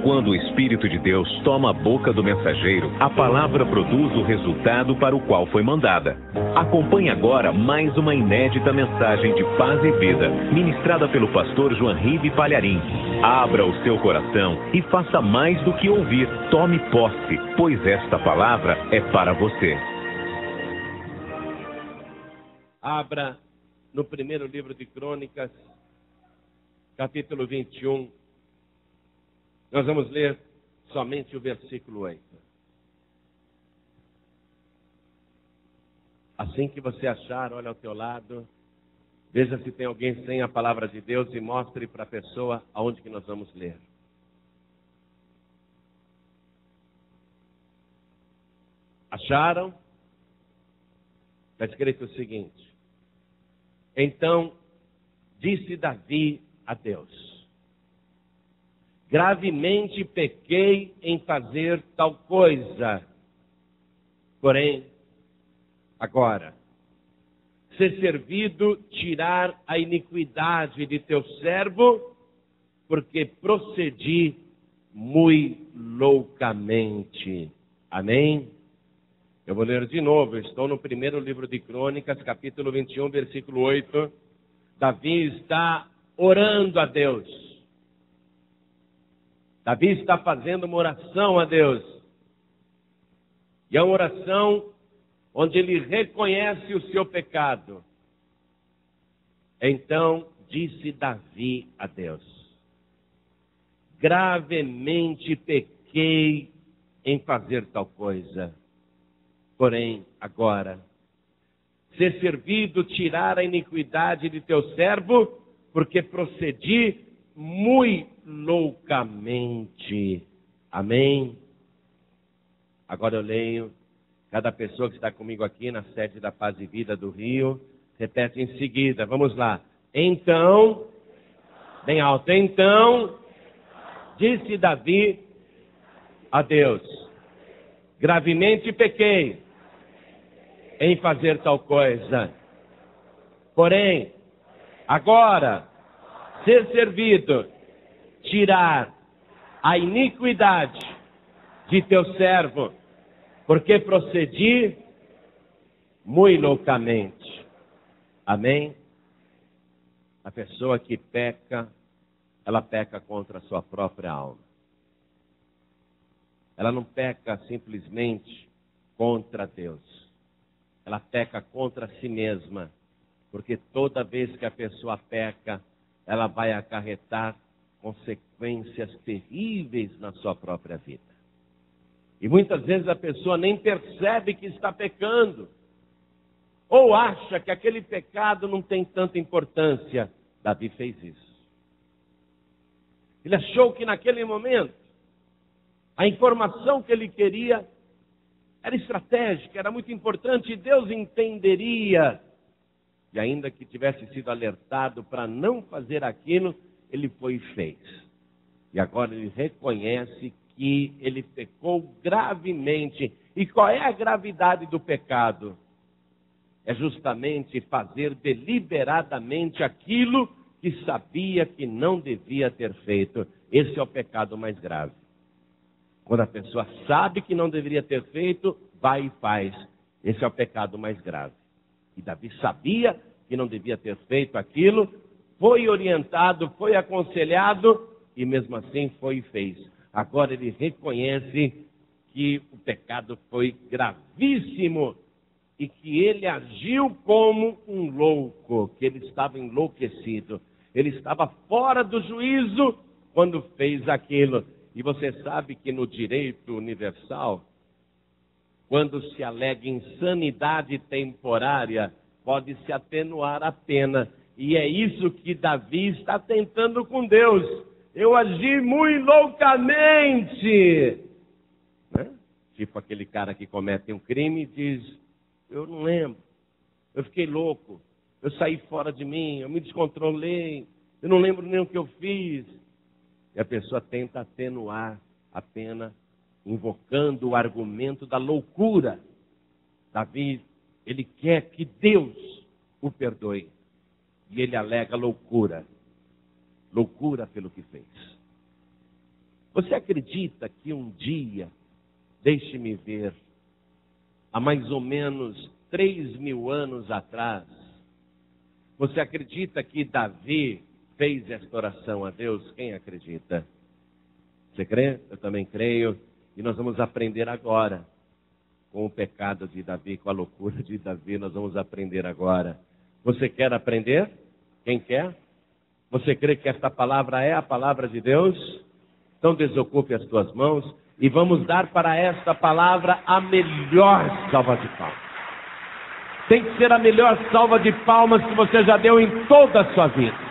Quando o Espírito de Deus toma a boca do mensageiro, a palavra produz o resultado para o qual foi mandada. Acompanhe agora mais uma inédita mensagem de paz e vida, ministrada pelo pastor Joanribe Palharim. Abra o seu coração e faça mais do que ouvir. Tome posse, pois esta palavra é para você. Abra no primeiro livro de Crônicas, capítulo 21. Nós vamos ler somente o versículo 8. Assim que você achar, olha ao teu lado, veja se tem alguém sem a palavra de Deus e mostre para a pessoa aonde que nós vamos ler. Acharam? Está escrito o seguinte: então disse Davi a Deus: gravemente pequei em fazer tal coisa. Porém, agora, ser servido tirar a iniquidade de teu servo, porque procedi muito loucamente. Amém? Eu vou ler de novo. Eu estou no primeiro livro de Crônicas, capítulo 21, versículo 8. Davi está orando a Deus. Davi está fazendo uma oração a Deus. E é uma oração onde ele reconhece o seu pecado. Então disse Davi a Deus: gravemente pequei em fazer tal coisa. Porém, agora, ser servido tirar a iniquidade de teu servo, porque procedi muito loucamente. Amém? Agora eu leio. Cada pessoa que está comigo aqui na sede da Paz e Vida do Rio, repete em seguida. Vamos lá. Então, bem alto. Então, disse Davi a Deus: gravemente pequei em fazer tal coisa. Porém, agora, ser servido tirar a iniquidade de teu servo, porque procedi muito loucamente. Amém? A pessoa que peca, ela peca contra a sua própria alma. Ela não peca simplesmente contra Deus. Ela peca contra si mesma, porque toda vez que a pessoa peca, ela vai acarretar consequências terríveis na sua própria vida. E muitas vezes a pessoa nem percebe que está pecando, ou acha que aquele pecado não tem tanta importância. Davi fez isso. Ele achou que naquele momento a informação que ele queria era estratégica, era muito importante, e Deus entenderia. E ainda que tivesse sido alertado para não fazer aquilo, ele foi e fez. E agora ele reconhece que ele pecou gravemente. E qual é a gravidade do pecado? É justamente fazer deliberadamente aquilo que sabia que não devia ter feito. Esse é o pecado mais grave. Quando a pessoa sabe que não deveria ter feito, vai e faz. Esse é o pecado mais grave. E Davi sabia que não devia ter feito aquilo, foi orientado, foi aconselhado, e mesmo assim foi e fez. Agora ele reconhece que o pecado foi gravíssimo e que ele agiu como um louco, que ele estava enlouquecido. Ele estava fora do juízo quando fez aquilo. E você sabe que no direito universal, quando se alega insanidade temporária, pode-se atenuar a pena. E é isso que Davi está tentando com Deus. Eu agi muito loucamente. Né? Tipo aquele cara que comete um crime e diz: eu não lembro, eu fiquei louco, eu saí fora de mim, eu me descontrolei, eu não lembro nem o que eu fiz. E a pessoa tenta atenuar a pena, invocando o argumento da loucura. Davi, ele quer que Deus o perdoe. E ele alega loucura. Loucura pelo que fez. Você acredita que um dia, deixe-me ver, há mais ou menos 3.000 anos atrás, você acredita que Davi fez esta oração a Deus? Quem acredita? Você crê? Eu também creio. E nós vamos aprender agora com o pecado de Davi, com a loucura de Davi. Nós vamos aprender agora. Você quer aprender? Quem quer? Você crê que esta palavra é a palavra de Deus? Então desocupe as tuas mãos e vamos dar para esta palavra a melhor salva de palmas. Tem que ser a melhor salva de palmas que você já deu em toda a sua vida.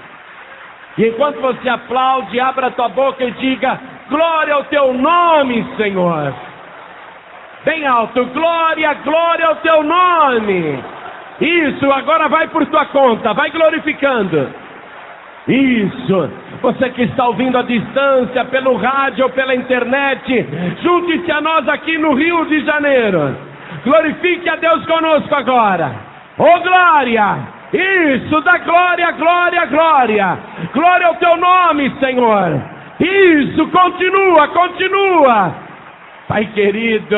E enquanto você aplaude, abra a tua boca e diga: glória ao teu nome, Senhor. Bem alto: glória, glória ao teu nome. Isso, agora vai por tua conta, vai glorificando. Isso, você que está ouvindo à distância, pelo rádio ou pela internet, junte-se a nós aqui no Rio de Janeiro. Glorifique a Deus conosco agora. Oh glória! Isso, dá glória, glória, glória. Glória ao teu nome, Senhor. Isso, continua, continua. Pai querido,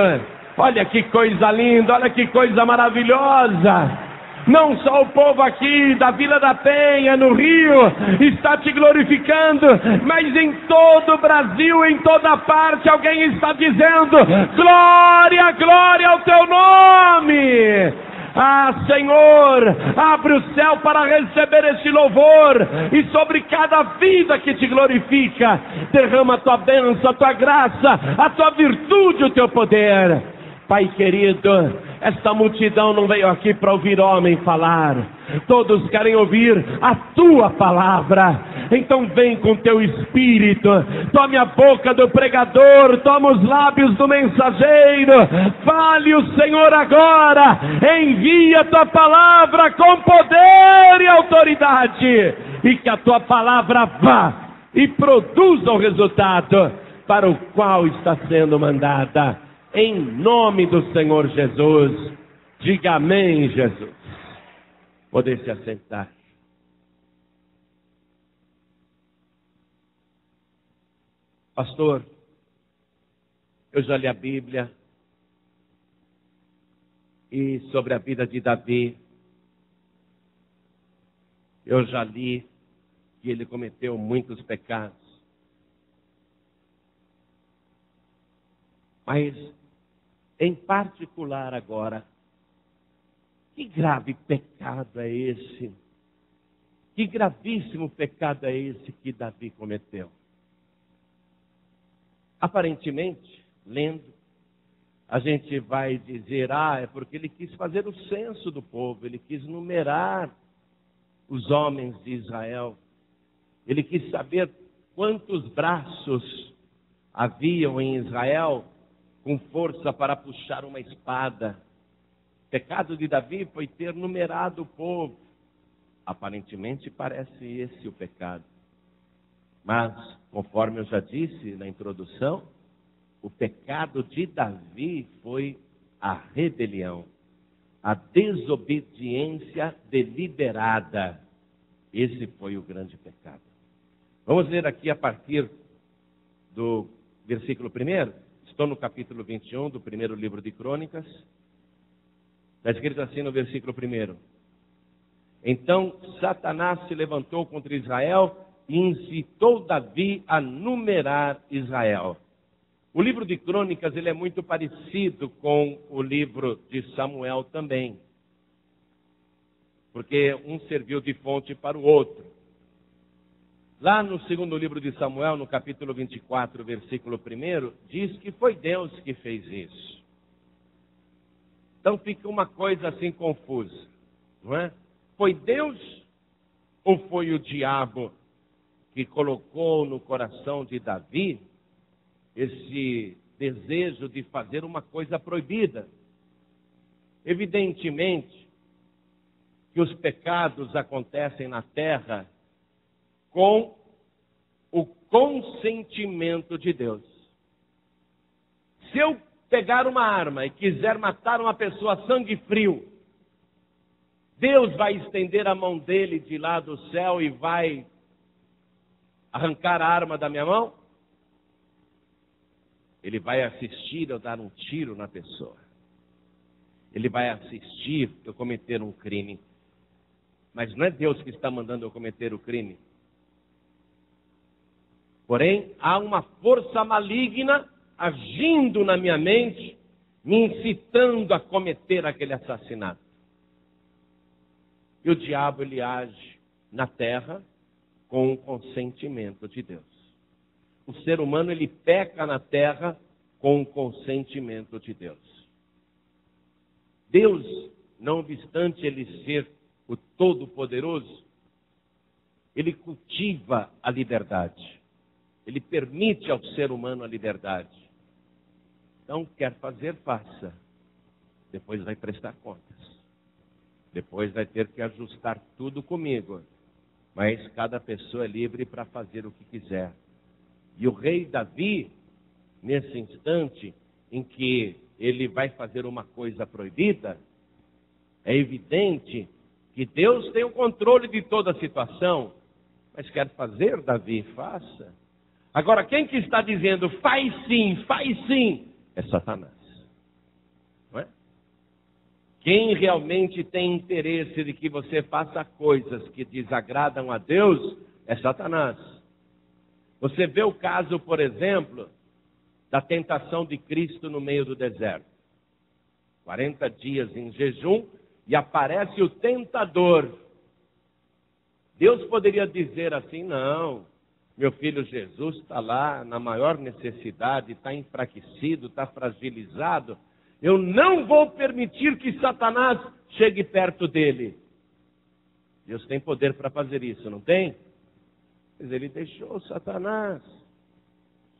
olha que coisa linda, olha que coisa maravilhosa. Não só o povo aqui da Vila da Penha, no Rio, está te glorificando, mas em todo o Brasil, em toda parte, alguém está dizendo: glória, glória ao teu nome. Ah, Senhor, abre o céu para receber este louvor, e sobre cada vida que te glorifica, derrama a tua bênção, a tua graça, a tua virtude, o teu poder. Pai querido, esta multidão não veio aqui para ouvir homem falar. Todos querem ouvir a tua palavra. Então vem com teu espírito. Tome a boca do pregador, toma os lábios do mensageiro. Fale o Senhor agora. Envia a tua palavra com poder e autoridade. E que a tua palavra vá e produza o resultado para o qual está sendo mandada. Em nome do Senhor Jesus, diga amém, Jesus. Poder se assentar. Pastor, eu já li a Bíblia e sobre a vida de Davi, eu já li que ele cometeu muitos pecados. Mas, em particular agora, que grave pecado é esse? Que gravíssimo pecado é esse que Davi cometeu? Aparentemente, lendo, a gente vai dizer: é porque ele quis fazer o censo do povo, ele quis numerar os homens de Israel, ele quis saber quantos braços haviam em Israel com força para puxar uma espada. O pecado de Davi foi ter numerado o povo. Aparentemente parece esse o pecado. Mas, conforme eu já disse na introdução, o pecado de Davi foi a rebelião, a desobediência deliberada. Esse foi o grande pecado. Vamos ler aqui a partir do versículo 1. Estou no capítulo 21 do primeiro livro de Crônicas. Está escrito assim no versículo 1. Então Satanás se levantou contra Israel e incitou Davi a numerar Israel. O livro de Crônicas ele é muito parecido com o livro de Samuel também, porque um serviu de fonte para o outro. Lá no segundo livro de Samuel, no capítulo 24, versículo 1, diz que foi Deus que fez isso. Então fica uma coisa assim confusa, não é? Foi Deus ou foi o diabo que colocou no coração de Davi esse desejo de fazer uma coisa proibida? Evidentemente que os pecados acontecem na terra com o consentimento de Deus. Se eu pegar uma arma e quiser matar uma pessoa a sangue frio, Deus vai estender a mão dele de lá do céu e vai arrancar a arma da minha mão? Ele vai assistir eu dar um tiro na pessoa. Ele vai assistir eu cometer um crime. Mas não é Deus que está mandando eu cometer o crime. Porém, há uma força maligna agindo na minha mente, me incitando a cometer aquele assassinato. E o diabo, ele age na terra com o consentimento de Deus. O ser humano, ele peca na terra com o consentimento de Deus. Deus, não obstante ele ser o Todo-Poderoso, ele cultiva a liberdade. Ele permite ao ser humano a liberdade. Então, quer fazer, faça. Depois vai prestar contas. Depois vai ter que ajustar tudo comigo. Mas cada pessoa é livre para fazer o que quiser. E o rei Davi, nesse instante em que ele vai fazer uma coisa proibida, é evidente que Deus tem o controle de toda a situação. Mas quer fazer, Davi, faça. Agora, quem que está dizendo, faz sim, é Satanás. Não é? Quem realmente tem interesse de que você faça coisas que desagradam a Deus, é Satanás. Você vê o caso, por exemplo, da tentação de Cristo no meio do deserto. 40 dias em jejum e aparece o tentador. Deus poderia dizer assim, não, meu filho Jesus está lá na maior necessidade, está enfraquecido, está fragilizado. Eu não vou permitir que Satanás chegue perto dele. Deus tem poder para fazer isso, não tem? Mas ele deixou Satanás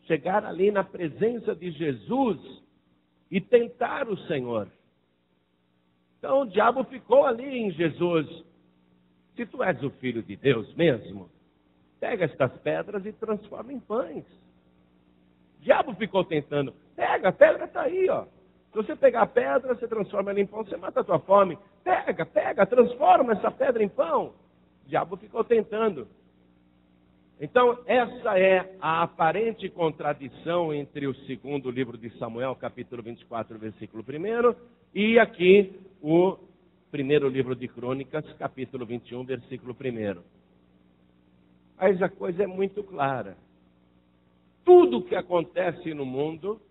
chegar ali na presença de Jesus e tentar o Senhor. Então o diabo ficou ali em Jesus. Se tu és o Filho de Deus mesmo, pega estas pedras e transforma em pães. O diabo ficou tentando. Pega, a pedra está aí, ó. Se você pegar a pedra, você transforma ela em pão, você mata a tua fome. Pega, transforma essa pedra em pão. O diabo ficou tentando. Então, essa é a aparente contradição entre o segundo livro de Samuel, capítulo 24, versículo 1, e aqui o primeiro livro de Crônicas, capítulo 21, versículo 1. Mas a coisa é muito clara. Tudo que acontece no mundo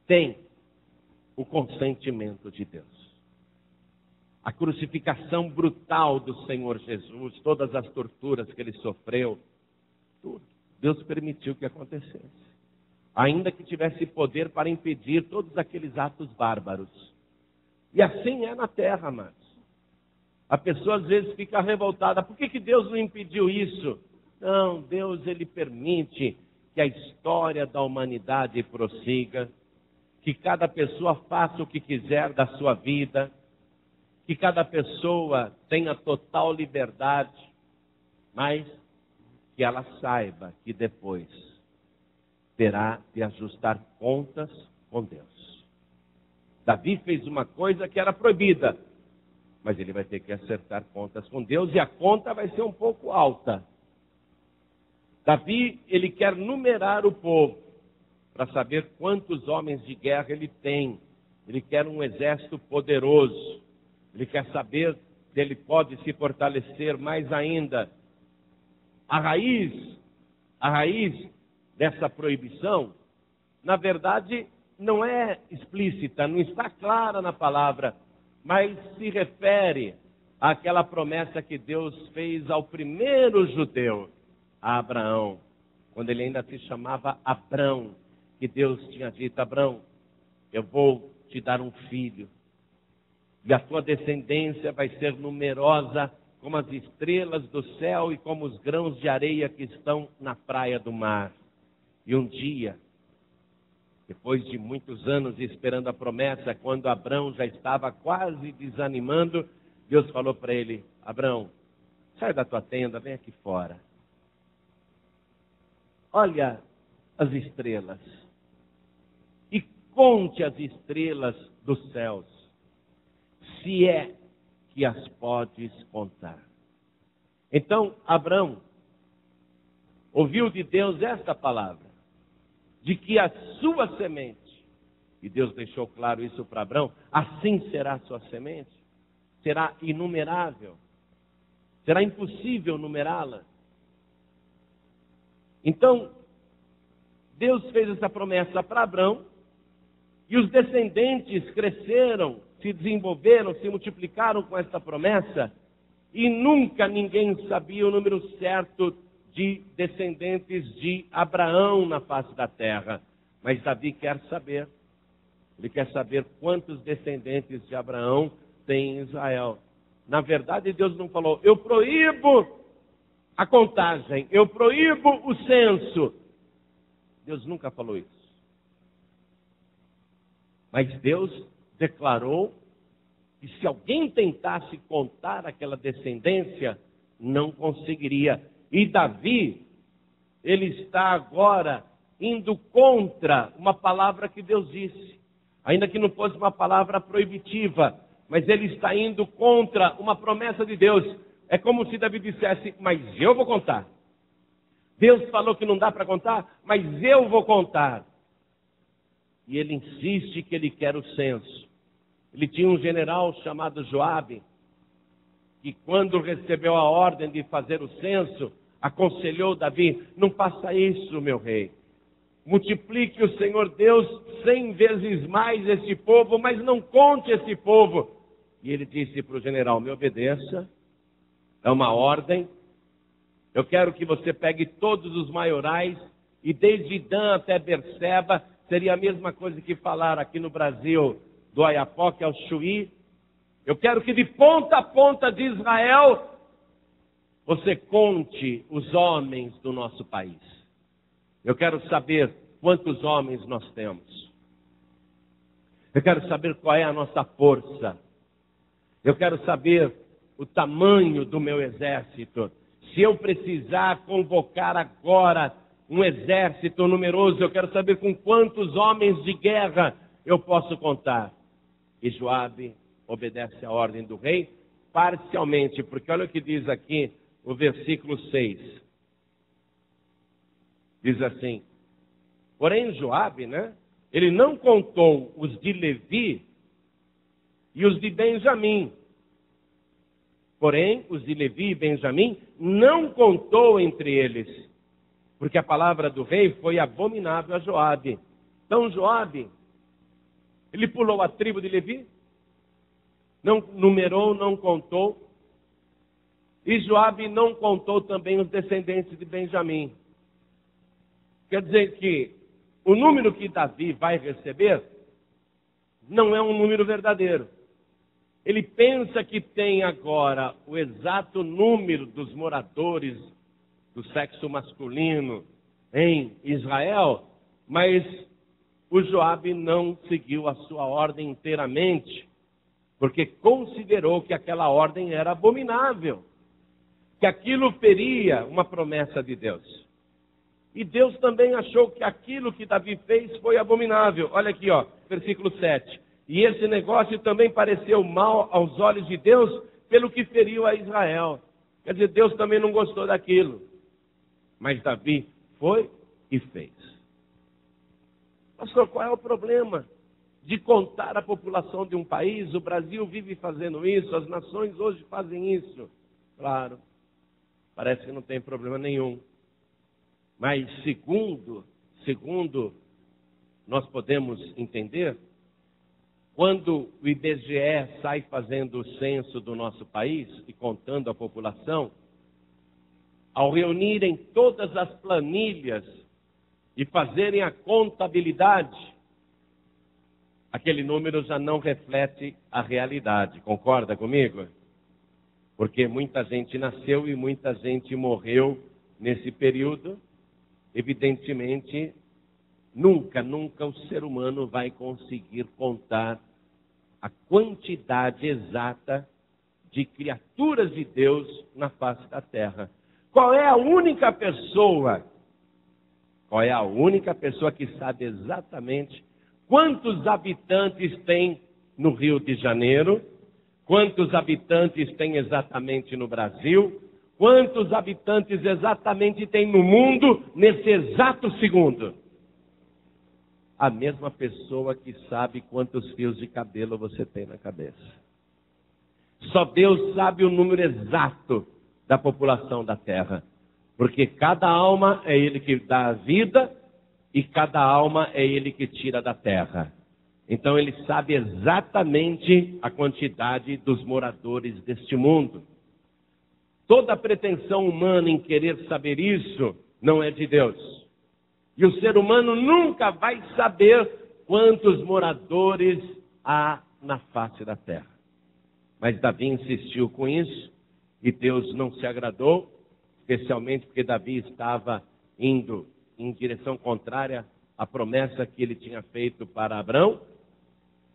tem o consentimento de Deus. A crucificação brutal do Senhor Jesus, todas as torturas que ele sofreu, tudo, Deus permitiu que acontecesse. Ainda que tivesse poder para impedir todos aqueles atos bárbaros. E assim é na terra, amados. A pessoa às vezes fica revoltada. Por que Deus não impediu isso? Não, Deus ele permite que a história da humanidade prossiga, que cada pessoa faça o que quiser da sua vida, que cada pessoa tenha total liberdade, mas que ela saiba que depois terá de ajustar contas com Deus. Davi fez uma coisa que era proibida, mas ele vai ter que acertar contas com Deus e a conta vai ser um pouco alta. Davi, ele quer numerar o povo para saber quantos homens de guerra ele tem. Ele quer um exército poderoso. Ele quer saber se ele pode se fortalecer mais ainda. A raiz dessa proibição, na verdade, não é explícita, não está clara na palavra, mas se refere àquela promessa que Deus fez ao primeiro judeu, a Abraão, quando ele ainda se chamava Abrão, que Deus tinha dito, Abrão, eu vou te dar um filho, e a tua descendência vai ser numerosa como as estrelas do céu e como os grãos de areia que estão na praia do mar. E um dia, depois de muitos anos esperando a promessa, quando Abrão já estava quase desanimando, Deus falou para ele, Abrão, sai da tua tenda, vem aqui fora. Olha as estrelas e conte as estrelas dos céus, se é que as podes contar. Então, Abrão ouviu de Deus esta palavra. de que a sua semente, e Deus deixou claro isso para Abraão, assim será a sua semente, será inumerável, será impossível numerá-la. Então, Deus fez essa promessa para Abraão, e os descendentes cresceram, se desenvolveram, se multiplicaram com essa promessa, e nunca ninguém sabia o número certo de descendentes de Abraão na face da terra. Mas Davi quer saber. Ele quer saber quantos descendentes de Abraão tem em Israel. Na verdade, Deus não falou, eu proíbo a contagem, eu proíbo o censo. Deus nunca falou isso. Mas Deus declarou que se alguém tentasse contar aquela descendência, não conseguiria. E Davi, ele está agora indo contra uma palavra que Deus disse. Ainda que não fosse uma palavra proibitiva, mas ele está indo contra uma promessa de Deus. É como se Davi dissesse, mas eu vou contar. Deus falou que não dá para contar, mas eu vou contar. E ele insiste que ele quer o censo. Ele tinha um general chamado Joabe, que quando recebeu a ordem de fazer o censo, aconselhou Davi, não faça isso, meu rei. Multiplique o Senhor Deus 100 vezes mais esse povo, mas não conte esse povo. E ele disse para o general, me obedeça, é uma ordem. Eu quero que você pegue todos os maiorais, e desde Dan até Berseba, seria a mesma coisa que falar aqui no Brasil, do Oiapoque ao Chuí. Eu quero que de ponta a ponta de Israel, você conte os homens do nosso país. Eu quero saber quantos homens nós temos. Eu quero saber qual é a nossa força. Eu quero saber o tamanho do meu exército. Se eu precisar convocar agora um exército numeroso, eu quero saber com quantos homens de guerra eu posso contar. E Joabe obedece à ordem do rei, parcialmente, porque olha o que diz aqui o versículo 6. Diz assim, porém Joabe, ele não contou os de Levi e os de Benjamim. Porém, os de Levi e Benjamim não contou entre eles, porque a palavra do rei foi abominável a Joabe. Então Joabe, ele pulou a tribo de Levi, não numerou, não contou, e Joabe não contou também os descendentes de Benjamim. Quer dizer que o número que Davi vai receber não é um número verdadeiro. Ele pensa que tem agora o exato número dos moradores do sexo masculino em Israel, mas o Joabe não seguiu a sua ordem inteiramente, porque considerou que aquela ordem era abominável, que aquilo feria uma promessa de Deus. E Deus também achou que aquilo que Davi fez foi abominável. Olha aqui, versículo 7. E esse negócio também pareceu mal aos olhos de Deus, pelo que feriu a Israel. Quer dizer, Deus também não gostou daquilo. Mas Davi foi e fez. Pastor, qual é o problema de contar a população de um país? O Brasil vive fazendo isso, as nações hoje fazem isso. Claro, parece que não tem problema nenhum. Mas segundo nós podemos entender, quando o IBGE sai fazendo o censo do nosso país e contando a população, ao reunirem todas as planilhas e fazerem a contabilidade, aquele número já não reflete a realidade. Concorda comigo? Porque muita gente nasceu e muita gente morreu nesse período. Evidentemente, nunca o ser humano vai conseguir contar a quantidade exata de criaturas de Deus na face da terra. Qual é a única pessoa que sabe exatamente quantos habitantes tem no Rio de Janeiro, quantos habitantes tem exatamente no Brasil, quantos habitantes exatamente tem no mundo nesse exato segundo? a mesma pessoa que sabe quantos fios de cabelo você tem na cabeça. Só Deus sabe o número exato da população da terra. Porque cada alma é Ele que dá a vida e cada alma é Ele que tira da terra. Então Ele sabe exatamente a quantidade dos moradores deste mundo. Toda a pretensão humana em querer saber isso não é de Deus. E o ser humano nunca vai saber quantos moradores há na face da terra. Mas Davi insistiu com isso e Deus não se agradou, especialmente porque Davi estava indo em direção contrária à promessa que ele tinha feito para Abrão.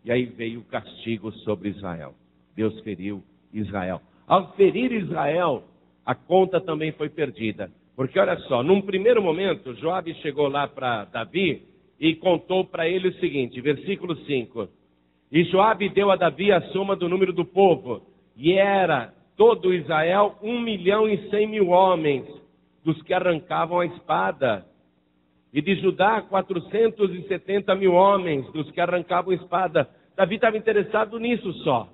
E aí veio o castigo sobre Israel. Deus feriu Israel. Ao ferir Israel, a conta também foi perdida. Porque olha só, num primeiro momento, Joabe chegou lá para Davi e contou para ele o seguinte, versículo 5. E Joabe deu a Davi a soma do número do povo, e era todo Israel 1.100.000 homens, dos que arrancavam a espada. E de Judá 470.000 homens, dos que arrancavam a espada. Davi estava interessado nisso só.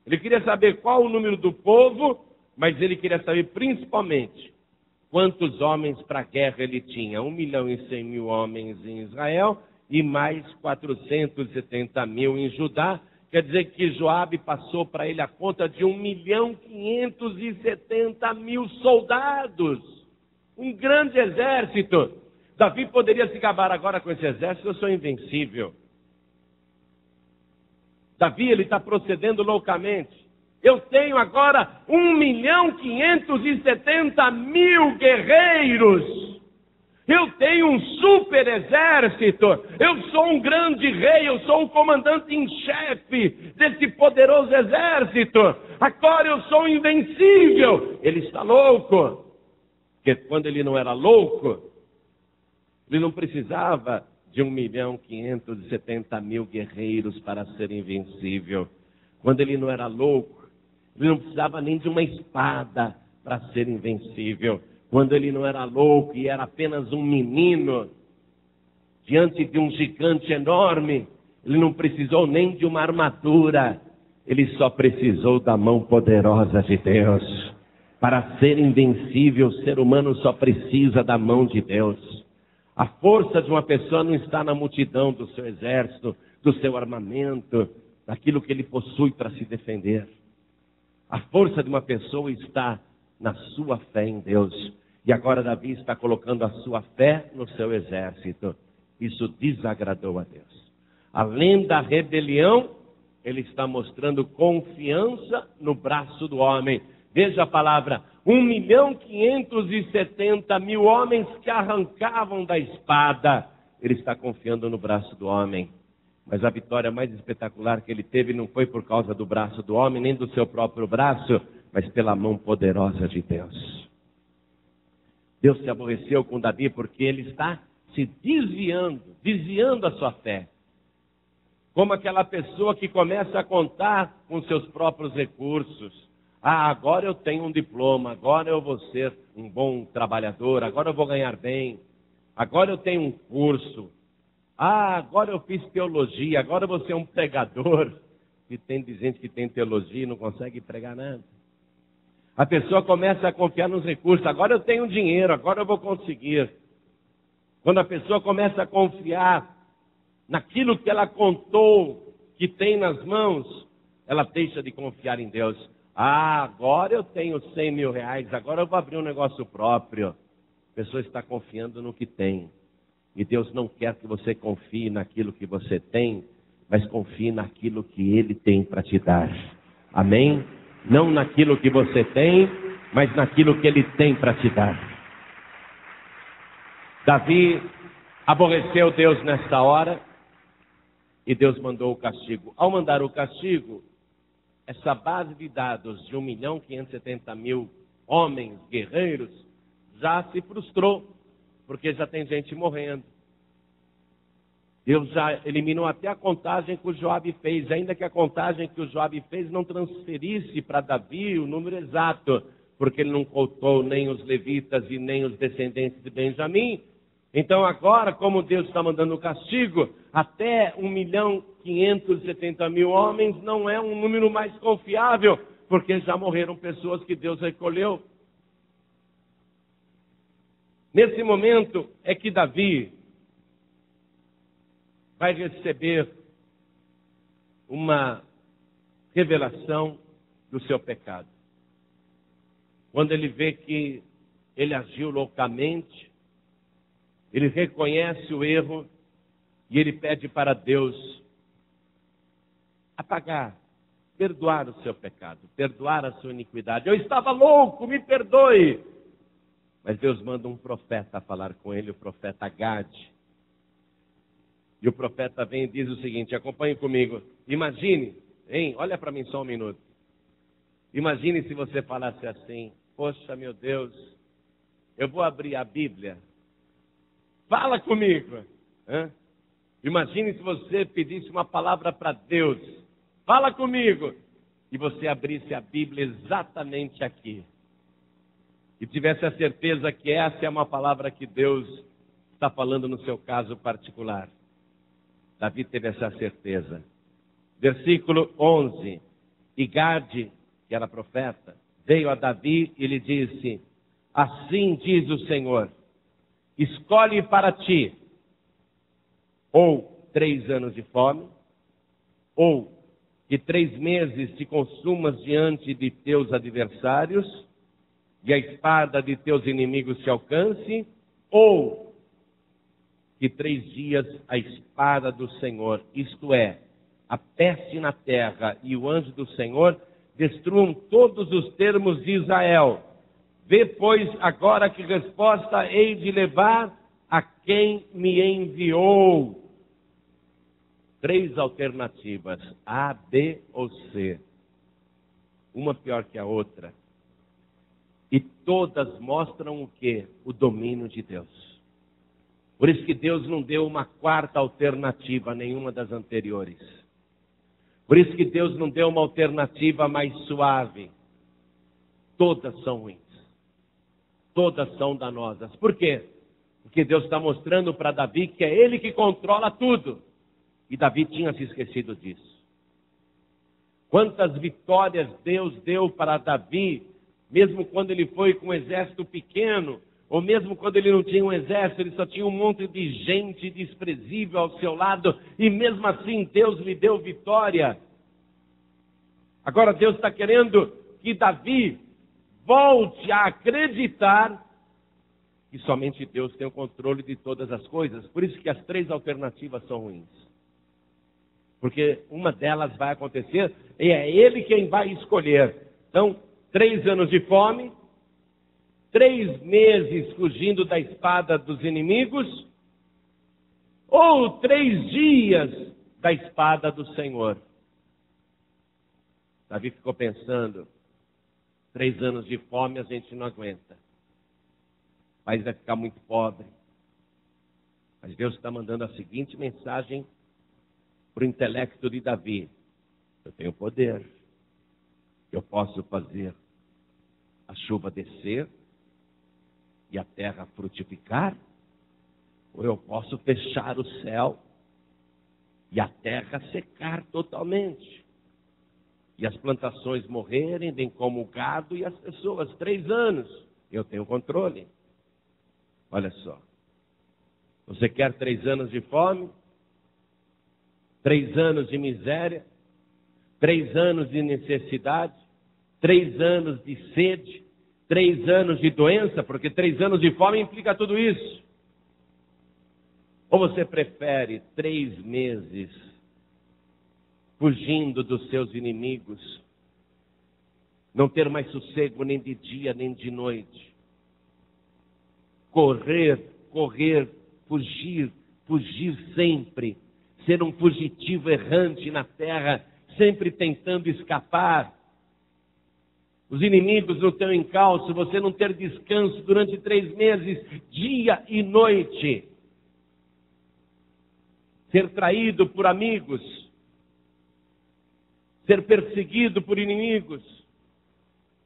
Ele queria saber qual o número do povo, mas ele queria saber principalmente quantos homens para a guerra ele tinha. 1.100.000 homens em Israel e mais 470.000 em Judá. Quer dizer que Joabe passou para ele a conta de 1.570.000 soldados. Um grande exército. Davi poderia se gabar agora com esse exército, eu sou invencível. Davi, ele está procedendo loucamente. Eu tenho agora 1.570.000 guerreiros. Eu tenho um super exército. Eu sou um grande rei. Eu sou um comandante em chefe desse poderoso exército. Agora eu sou invencível. Ele está louco. Porque quando ele não era louco, ele não precisava de 1.570.000 guerreiros para ser invencível. Quando ele não era louco, ele não precisava nem de uma espada para ser invencível. Quando ele não era louco e era apenas um menino, diante de um gigante enorme, ele não precisou nem de uma armadura. Ele só precisou da mão poderosa de Deus. Para ser invencível, o ser humano só precisa da mão de Deus. A força de uma pessoa não está na multidão do seu exército, do seu armamento, daquilo que ele possui para se defender. A força de uma pessoa está na sua fé em Deus. E agora Davi está colocando a sua fé no seu exército. Isso desagradou a Deus. Além da rebelião, ele está mostrando confiança no braço do homem. Veja a palavra, 1.570.000 homens que arrancavam da espada. Ele está confiando no braço do homem. Mas a vitória mais espetacular que ele teve não foi por causa do braço do homem, nem do seu próprio braço, mas pela mão poderosa de Deus. Deus se aborreceu com Davi porque ele está se desviando a sua fé. Como aquela pessoa que começa a contar com seus próprios recursos. Ah, agora eu tenho um diploma, agora eu vou ser um bom trabalhador, agora eu vou ganhar bem, agora eu tenho um curso. Ah, agora eu fiz teologia, agora eu vou ser um pregador. E tem gente que tem teologia e não consegue pregar nada. A pessoa começa a confiar nos recursos. Agora eu tenho dinheiro, agora eu vou conseguir. Quando a pessoa começa a confiar naquilo que ela contou que tem nas mãos, ela deixa de confiar em Deus. Ah, agora eu tenho 100 mil reais, agora eu vou abrir um negócio próprio. A pessoa está confiando no que tem. E Deus não quer que você confie naquilo que você tem, mas confie naquilo que Ele tem para te dar. Amém? Não naquilo que você tem, mas naquilo que Ele tem para te dar. Davi aborreceu Deus nesta hora e Deus mandou o castigo. Ao mandar o castigo, essa base de dados de 1.570.000 homens guerreiros já se frustrou, porque já tem gente morrendo. Deus já eliminou até a contagem que o Joabe fez, ainda que a contagem que o Joabe fez não transferisse para Davi o número exato, porque ele não contou nem os levitas e nem os descendentes de Benjamim. Então agora, como Deus está mandando o castigo, até 1.570.000 homens não é um número mais confiável, porque já morreram pessoas que Deus recolheu. Nesse momento é que Davi vai receber uma revelação do seu pecado. Quando ele vê que ele agiu loucamente, ele reconhece o erro e ele pede para Deus apagar, perdoar o seu pecado, perdoar a sua iniquidade. Eu estava louco, me perdoe. Mas Deus manda um profeta falar com ele, o profeta Gade. E o profeta vem e diz o seguinte, acompanhe comigo. Imagine, hein? Olha para mim só um minuto. Imagine se você falasse assim, poxa, meu Deus, eu vou abrir a Bíblia. Fala comigo. Hã? Imagine se você pedisse uma palavra para Deus. Fala comigo. E você abrisse a Bíblia exatamente aqui. E tivesse a certeza que essa é uma palavra que Deus está falando no seu caso particular. Davi teve essa certeza. Versículo 11. E Gade, que era profeta, veio a Davi e lhe disse, assim diz o Senhor, escolhe para ti ou 3 anos de fome, ou que 3 meses te consumas diante de teus adversários, e a espada de teus inimigos te alcance, ou que 3 dias a espada do Senhor, isto é, a peste na terra e o anjo do Senhor, destruam todos os termos de Israel. Vê, pois, agora que resposta hei de levar a quem me enviou. 3 alternativas, A, B ou C. Uma pior que a outra. E todas mostram o quê? O domínio de Deus. Por isso que Deus não deu uma 4ª alternativa a nenhuma das anteriores. Por isso que Deus não deu uma alternativa mais suave. Todas são ruins. Todas são danosas. Por quê? Porque Deus está mostrando para Davi que é Ele que controla tudo. E Davi tinha se esquecido disso. Quantas vitórias Deus deu para Davi, mesmo quando ele foi com um exército pequeno, ou mesmo quando ele não tinha um exército, ele só tinha um monte de gente desprezível ao seu lado, e mesmo assim Deus lhe deu vitória. Agora Deus está querendo que Davi volte a acreditar que somente Deus tem o controle de todas as coisas. Por isso que as 3 alternativas são ruins. Porque uma delas vai acontecer e é Ele quem vai escolher. Então, 3 anos de fome, 3 meses fugindo da espada dos inimigos, ou 3 dias da espada do Senhor. Davi ficou pensando, 3 anos de fome a gente não aguenta. O país vai ficar muito pobre. Mas Deus está mandando a seguinte mensagem para o intelecto de Davi. Eu tenho poder. Eu posso fazer a chuva descer e a terra frutificar, ou eu posso fechar o céu e a terra secar totalmente. E as plantações morrerem, bem como o gado e as pessoas. 3 anos, eu tenho controle. Olha só. Você quer 3 anos de fome? 3 anos de miséria? 3 anos de necessidade? 3 anos de sede? 3 anos de doença? Porque 3 anos de fome implica tudo isso. Ou você prefere 3 meses fugindo dos seus inimigos, não ter mais sossego nem de dia nem de noite, correr, fugir sempre, ser um fugitivo errante na terra, sempre tentando escapar, os inimigos no teu encalço, você não ter descanso durante 3 meses, dia e noite, ser traído por amigos, ser perseguido por inimigos,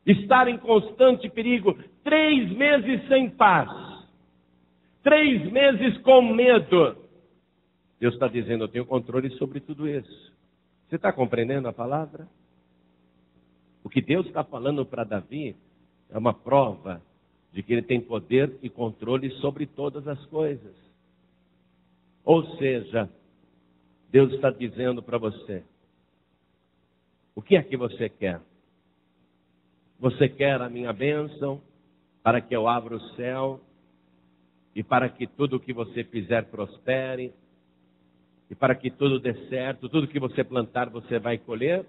estar em constante perigo, 3 meses sem paz, 3 meses com medo. Deus está dizendo, eu tenho controle sobre tudo isso. Você está compreendendo a palavra? O que Deus está falando para Davi é uma prova de que ele tem poder e controle sobre todas as coisas. Ou seja, Deus está dizendo para você, o que é que você quer? Você quer a minha bênção para que eu abra o céu e para que tudo o que você fizer prospere e para que tudo dê certo, tudo que você plantar você vai colher?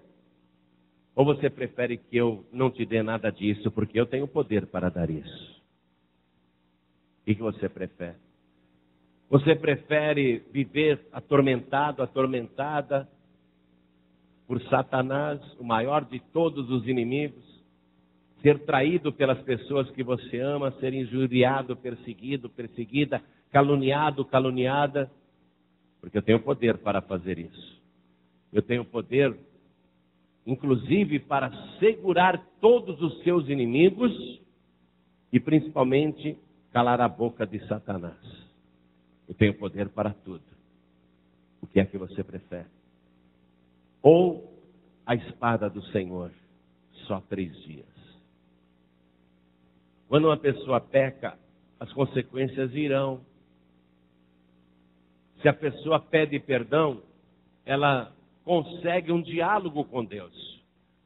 Ou você prefere que eu não te dê nada disso porque eu tenho poder para dar isso? O que você prefere? Você prefere viver atormentado, atormentada por Satanás, o maior de todos os inimigos? Ser traído pelas pessoas que você ama, ser injuriado, perseguido, perseguida, caluniado, caluniada? Porque eu tenho poder para fazer isso. Eu tenho poder, inclusive, para segurar todos os seus inimigos e, principalmente, calar a boca de Satanás. Eu tenho poder para tudo. O que é que você prefere? Ou a espada do Senhor, só 3 dias. Quando uma pessoa peca, as consequências virão. Se a pessoa pede perdão, ela consegue um diálogo com Deus.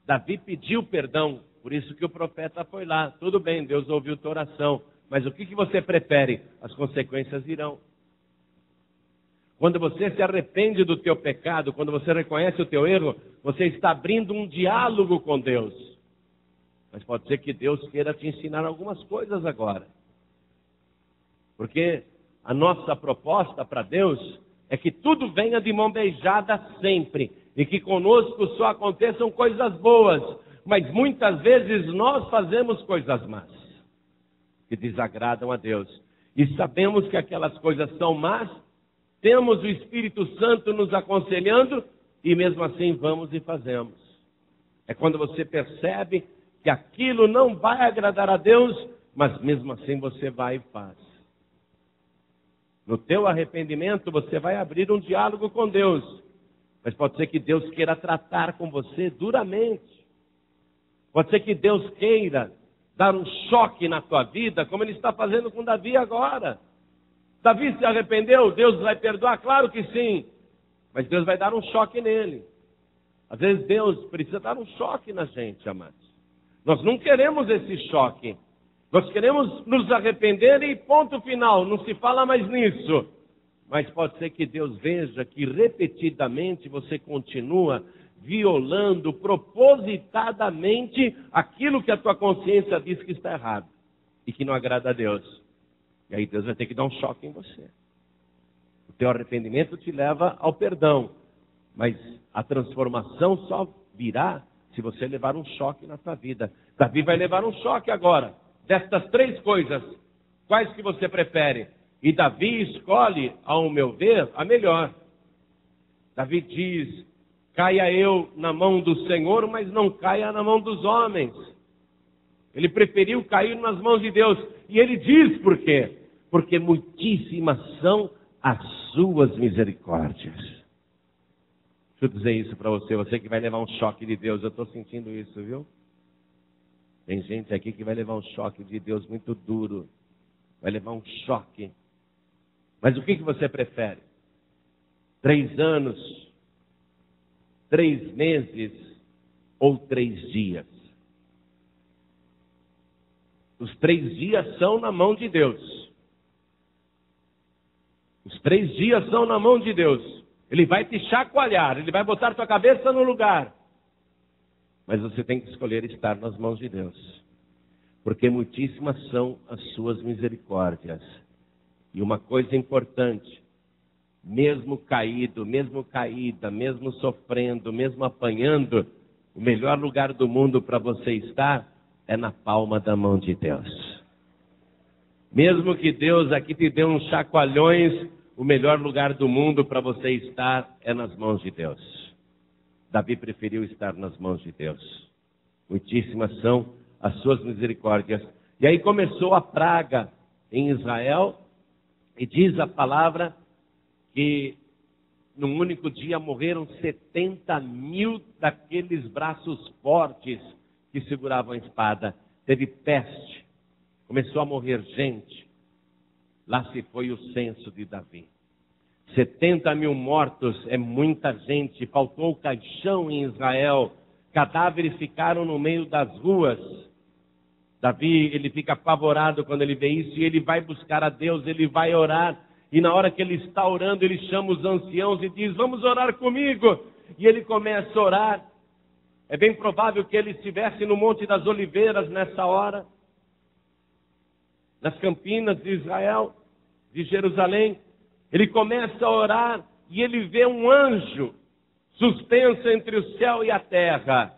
Davi pediu perdão, por isso que o profeta foi lá. Tudo bem, Deus ouviu tua oração, mas o que você prefere? As consequências virão. Quando você se arrepende do teu pecado, quando você reconhece o teu erro, você está abrindo um diálogo com Deus. Mas pode ser que Deus queira te ensinar algumas coisas agora. Porque a nossa proposta para Deus é que tudo venha de mão beijada sempre. E que conosco só aconteçam coisas boas. Mas muitas vezes nós fazemos coisas más, que desagradam a Deus. E sabemos que aquelas coisas são más, temos o Espírito Santo nos aconselhando e mesmo assim vamos e fazemos. É quando você percebe que aquilo não vai agradar a Deus, mas mesmo assim você vai e faz. No teu arrependimento você vai abrir um diálogo com Deus, mas pode ser que Deus queira tratar com você duramente. Pode ser que Deus queira dar um choque na tua vida, como Ele está fazendo com Davi agora. Davi se arrependeu, Deus vai perdoar? Claro que sim, mas Deus vai dar um choque nele. Às vezes Deus precisa dar um choque na gente, amados. Nós não queremos esse choque. Nós queremos nos arrepender e ponto final, não se fala mais nisso. Mas pode ser que Deus veja que repetidamente você continua violando propositadamente aquilo que a tua consciência diz que está errado e que não agrada a Deus. E aí Deus vai ter que dar um choque em você. O teu arrependimento te leva ao perdão, mas a transformação só virá se você levar um choque na tua vida. Davi vai levar um choque agora. Destas 3 coisas, quais que você prefere? E Davi escolhe, ao meu ver, a melhor. Davi diz, caia eu na mão do Senhor, mas não caia na mão dos homens. Ele preferiu cair nas mãos de Deus. E ele diz por quê? Porque muitíssimas são as suas misericórdias. Deixa eu dizer isso para você, você que vai levar um choque de Deus. Eu estou sentindo isso, viu? Tem gente aqui que vai levar um choque de Deus muito duro. Vai levar um choque. Mas o que você prefere? 3 anos, 3 meses ou 3 dias? Os 3 dias são na mão de Deus. Os 3 dias são na mão de Deus. Ele vai te chacoalhar, Ele vai botar tua cabeça no lugar. Mas você tem que escolher estar nas mãos de Deus. Porque muitíssimas são as suas misericórdias. E uma coisa importante, mesmo caído, mesmo caída, mesmo sofrendo, mesmo apanhando, o melhor lugar do mundo para você estar é na palma da mão de Deus. Mesmo que Deus aqui te dê uns chacoalhões, o melhor lugar do mundo para você estar é nas mãos de Deus. Davi preferiu estar nas mãos de Deus. Muitíssimas são as suas misericórdias. E aí começou a praga em Israel, E diz a palavra que num único dia morreram 70.000 daqueles braços fortes que seguravam a espada. Teve peste, começou a morrer gente. Lá se foi o censo de Davi. 70.000 mortos é muita gente. Faltou caixão em Israel. Cadáveres ficaram no meio das ruas. Davi, ele fica apavorado quando ele vê isso e ele vai buscar a Deus, ele vai orar. E na hora que ele está orando, ele chama os anciãos e diz: vamos orar comigo. E ele começa a orar. É bem provável que ele estivesse no Monte das Oliveiras nessa hora, nas campinas de Israel, de Jerusalém. Ele começa a orar e ele vê um anjo suspenso entre o céu e a terra,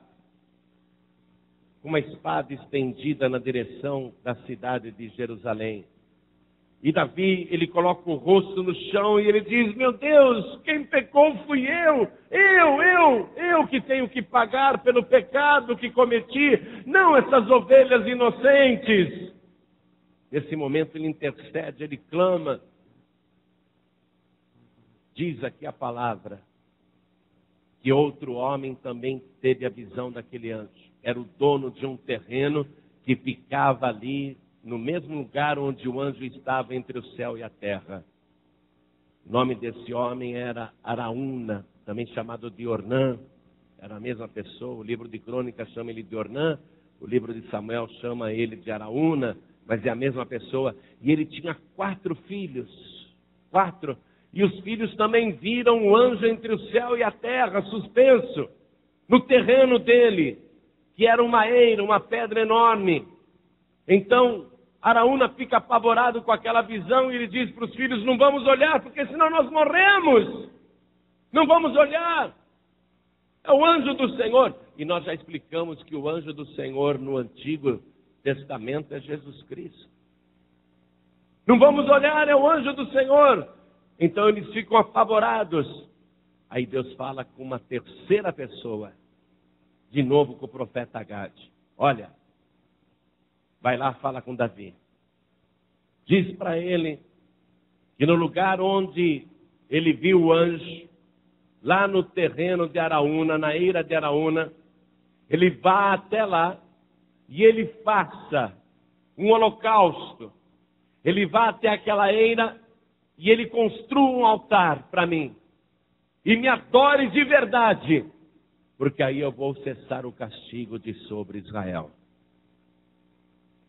com uma espada estendida na direção da cidade de Jerusalém. E Davi, ele coloca o rosto no chão e ele diz: meu Deus, quem pecou fui eu que tenho que pagar pelo pecado que cometi, não essas ovelhas inocentes. Nesse momento ele intercede, ele clama. Diz aqui a palavra que outro homem também teve a visão daquele anjo. Era o dono de um terreno que ficava ali no mesmo lugar onde o anjo estava entre o céu e a terra. O nome desse homem era Araúna, também chamado de Ornã. Era a mesma pessoa. O livro de Crônicas chama ele de Ornã, o livro de Samuel chama ele de Araúna, mas é a mesma pessoa. E ele tinha 4 filhos. 4. E os filhos também viram o anjo entre o céu e a terra, suspenso, no terreno dele, que era uma eira, uma pedra enorme. Então, Araúna fica apavorado com aquela visão e ele diz para os filhos: não vamos olhar, porque senão nós morremos. Não vamos olhar. É o anjo do Senhor. E nós já explicamos que o anjo do Senhor no Antigo Testamento é Jesus Cristo. Não vamos olhar, é o anjo do Senhor. Então eles ficam apavorados. Aí Deus fala com uma terceira pessoa, de novo com o profeta Gade. Olha, vai lá, fala com Davi. Diz para ele que no lugar onde ele viu o anjo, lá no terreno de Araúna, na eira de Araúna, ele vá até lá e ele faça um holocausto. Ele vá até aquela eira e ele construa um altar para mim. E me adore de verdade, porque aí eu vou cessar o castigo de sobre Israel.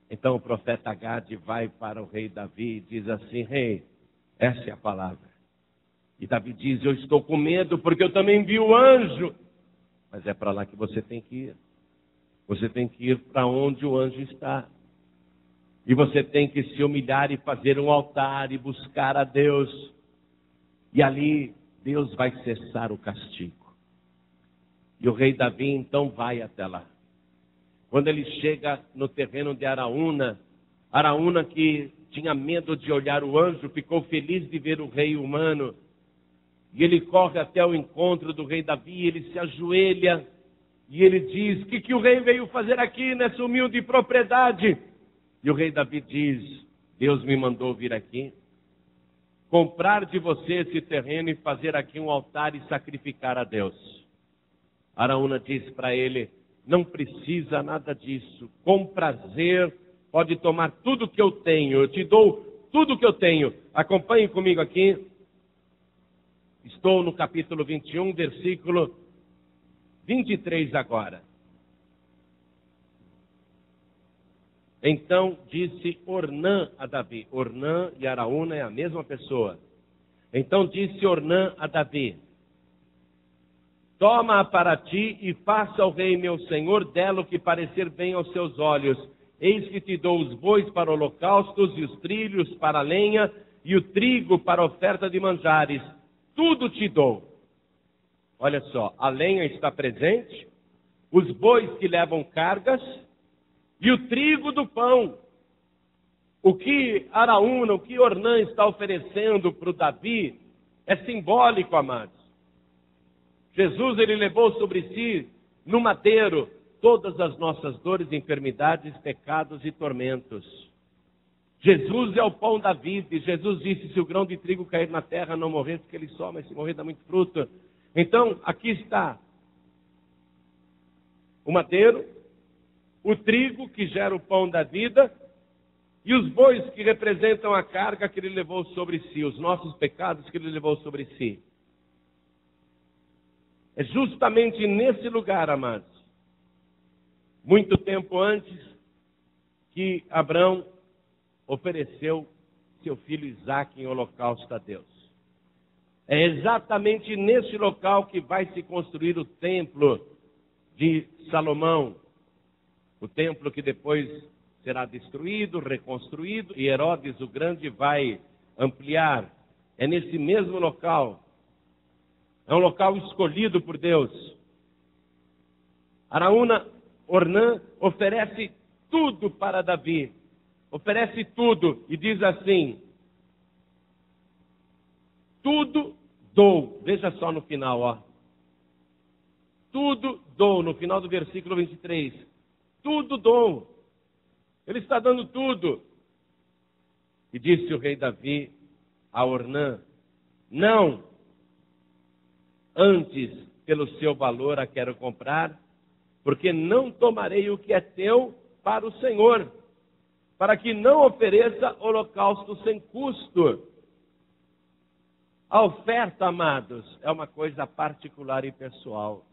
Então o profeta Gade vai para o rei Davi e diz assim: rei, essa é a palavra. E Davi diz: eu estou com medo porque eu também vi o anjo. Mas é para lá que você tem que ir. Você tem que ir para onde o anjo está. E você tem que se humilhar e fazer um altar e buscar a Deus. E ali Deus vai cessar o castigo. E o rei Davi então vai até lá. Quando ele chega no terreno de Araúna, Araúna, que tinha medo de olhar o anjo, ficou feliz de ver o rei humano. E ele corre até o encontro do rei Davi, ele se ajoelha e ele diz: o que o rei veio fazer aqui nessa humilde propriedade? E o rei Davi diz: Deus me mandou vir aqui, comprar de você esse terreno e fazer aqui um altar e sacrificar a Deus. Araúna diz para ele: não precisa nada disso, com prazer pode tomar tudo que eu tenho, eu te dou tudo que eu tenho. Acompanhe comigo aqui. Estou no capítulo 21, versículo 23 agora. Então disse Ornã a Davi. Ornã e Araúna é a mesma pessoa. Então disse Ornã a Davi: toma-a para ti e faça ao rei meu senhor dela o que parecer bem aos seus olhos. Eis que te dou os bois para holocaustos e os trilhos para a lenha e o trigo para a oferta de manjares. Tudo te dou. Olha só, a lenha está presente, os bois que levam cargas e o trigo do pão. O que Araúna, o que Ornã está oferecendo para o Davi é simbólico, amados. Jesus, ele levou sobre si, no madeiro, todas as nossas dores, enfermidades, pecados e tormentos. Jesus é o pão da vida. E Jesus disse, se o grão de trigo cair na terra, não morrer, porque ele só, mas se morrer dá muito fruto. Então, aqui está o madeiro, o trigo que gera o pão da vida, e os bois que representam a carga que ele levou sobre si, os nossos pecados que ele levou sobre si. É justamente nesse lugar, amados, muito tempo antes, que Abraão ofereceu seu filho Isaque em holocausto a Deus. É exatamente nesse local que vai se construir o templo de Salomão. O templo que depois será destruído, reconstruído, e Herodes o Grande vai ampliar. É nesse mesmo local. É um local escolhido por Deus. Araúna, Ornã, oferece tudo para Davi. Oferece tudo e diz assim: tudo dou. Veja só no final, ó. Tudo dou, no final do versículo 23. Tudo dou. Ele está dando tudo. E disse o rei Davi a Ornã: não, antes pelo seu valor a quero comprar, porque não tomarei o que é teu para o Senhor, para que não ofereça holocausto sem custo. A oferta, amados, é uma coisa particular e pessoal.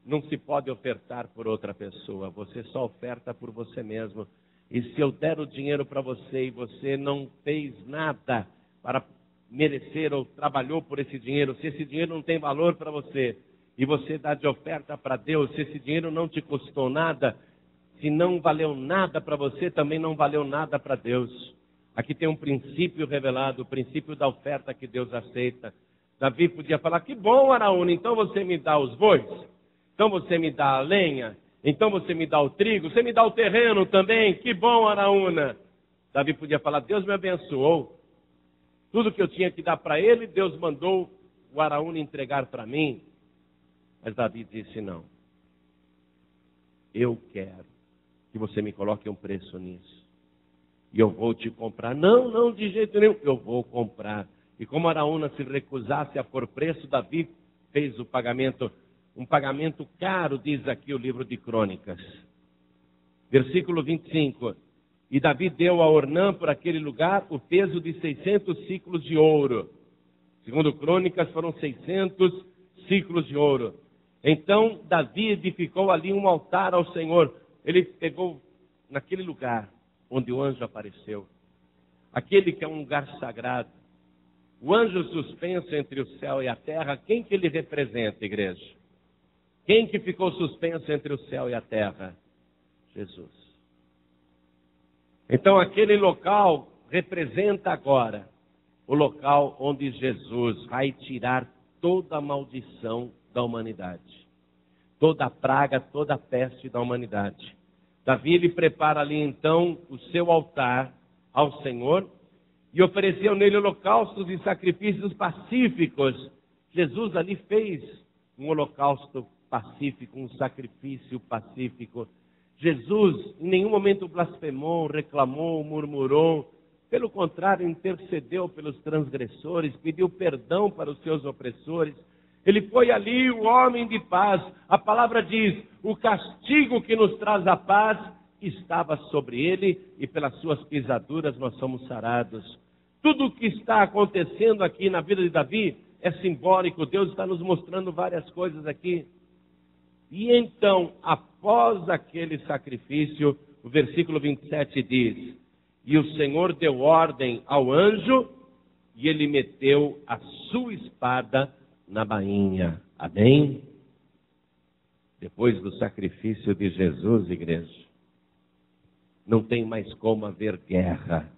Não se pode ofertar por outra pessoa, você só oferta por você mesmo. E se eu der o dinheiro para você e você não fez nada para merecer ou trabalhou por esse dinheiro, se esse dinheiro não tem valor para você e você dá de oferta para Deus, se esse dinheiro não te custou nada, se não valeu nada para você, também não valeu nada para Deus. Aqui tem um princípio revelado, o princípio da oferta que Deus aceita. Davi podia falar: que bom, Araúna, então você me dá os bois, então você me dá a lenha, então você me dá o trigo, você me dá o terreno também, que bom, Araúna. Davi podia falar: Deus me abençoou. Tudo que eu tinha que dar para ele, Deus mandou o Araúna entregar para mim. Mas Davi disse: não. Eu quero que você me coloque um preço nisso. E eu vou te comprar. Não, não, de jeito nenhum. Eu vou comprar. E como Araúna se recusasse a pôr preço, Davi fez o pagamento, um pagamento caro, diz aqui o livro de Crônicas. Versículo 25. E Davi deu a Ornã por aquele lugar o peso de 600 ciclos de ouro. Segundo Crônicas, foram 600 ciclos de ouro. Então Davi edificou ali um altar ao Senhor. Ele pegou naquele lugar onde o anjo apareceu. Aquele que é um lugar sagrado. O anjo suspenso entre o céu e a terra, quem que ele representa, igreja? Quem que ficou suspenso entre o céu e a terra? Jesus. Então aquele local representa agora o local onde Jesus vai tirar toda a maldição da humanidade. Toda a praga, toda a peste da humanidade. Davi, ele prepara ali então o seu altar ao Senhor e ofereceu nele holocaustos e sacrifícios pacíficos. Jesus ali fez um holocausto pacífico, um sacrifício pacífico. Jesus em nenhum momento blasfemou, reclamou, murmurou. Pelo contrário, intercedeu pelos transgressores, pediu perdão para os seus opressores. Ele foi ali o homem de paz. A palavra diz: o castigo que nos traz a paz estava sobre ele e pelas suas pisaduras nós somos sarados. Tudo o que está acontecendo aqui na vida de Davi é simbólico. Deus está nos mostrando várias coisas aqui. E então, após aquele sacrifício, o versículo 27 diz: e o Senhor deu ordem ao anjo e ele meteu a sua espada na bainha. Amém? Depois do sacrifício de Jesus, igreja, não tem mais como haver guerra.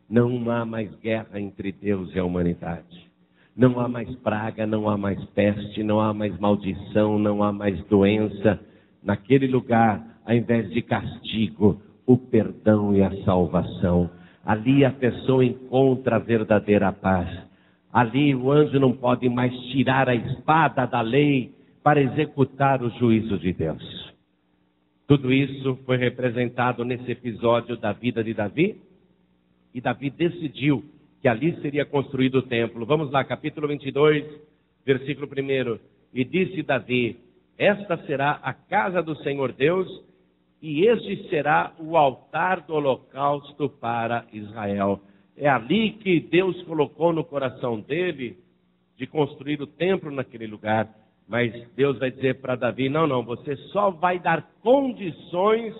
Não há mais guerra entre Deus e a humanidade. Não há mais praga, não há mais peste, não há mais maldição, não há mais doença. Naquele lugar, ao invés de castigo, o perdão e a salvação. Ali a pessoa encontra a verdadeira paz. Ali o anjo não pode mais tirar a espada da lei para executar o juízo de Deus. Tudo isso foi representado nesse episódio da vida de Davi. E Davi decidiu que ali seria construído o templo. Vamos lá, capítulo 22, versículo 1. E disse Davi: esta será a casa do Senhor Deus, e este será o altar do holocausto para Israel. É ali que Deus colocou no coração dele de construir o templo naquele lugar. Mas Deus vai dizer para Davi: não, você só vai dar condições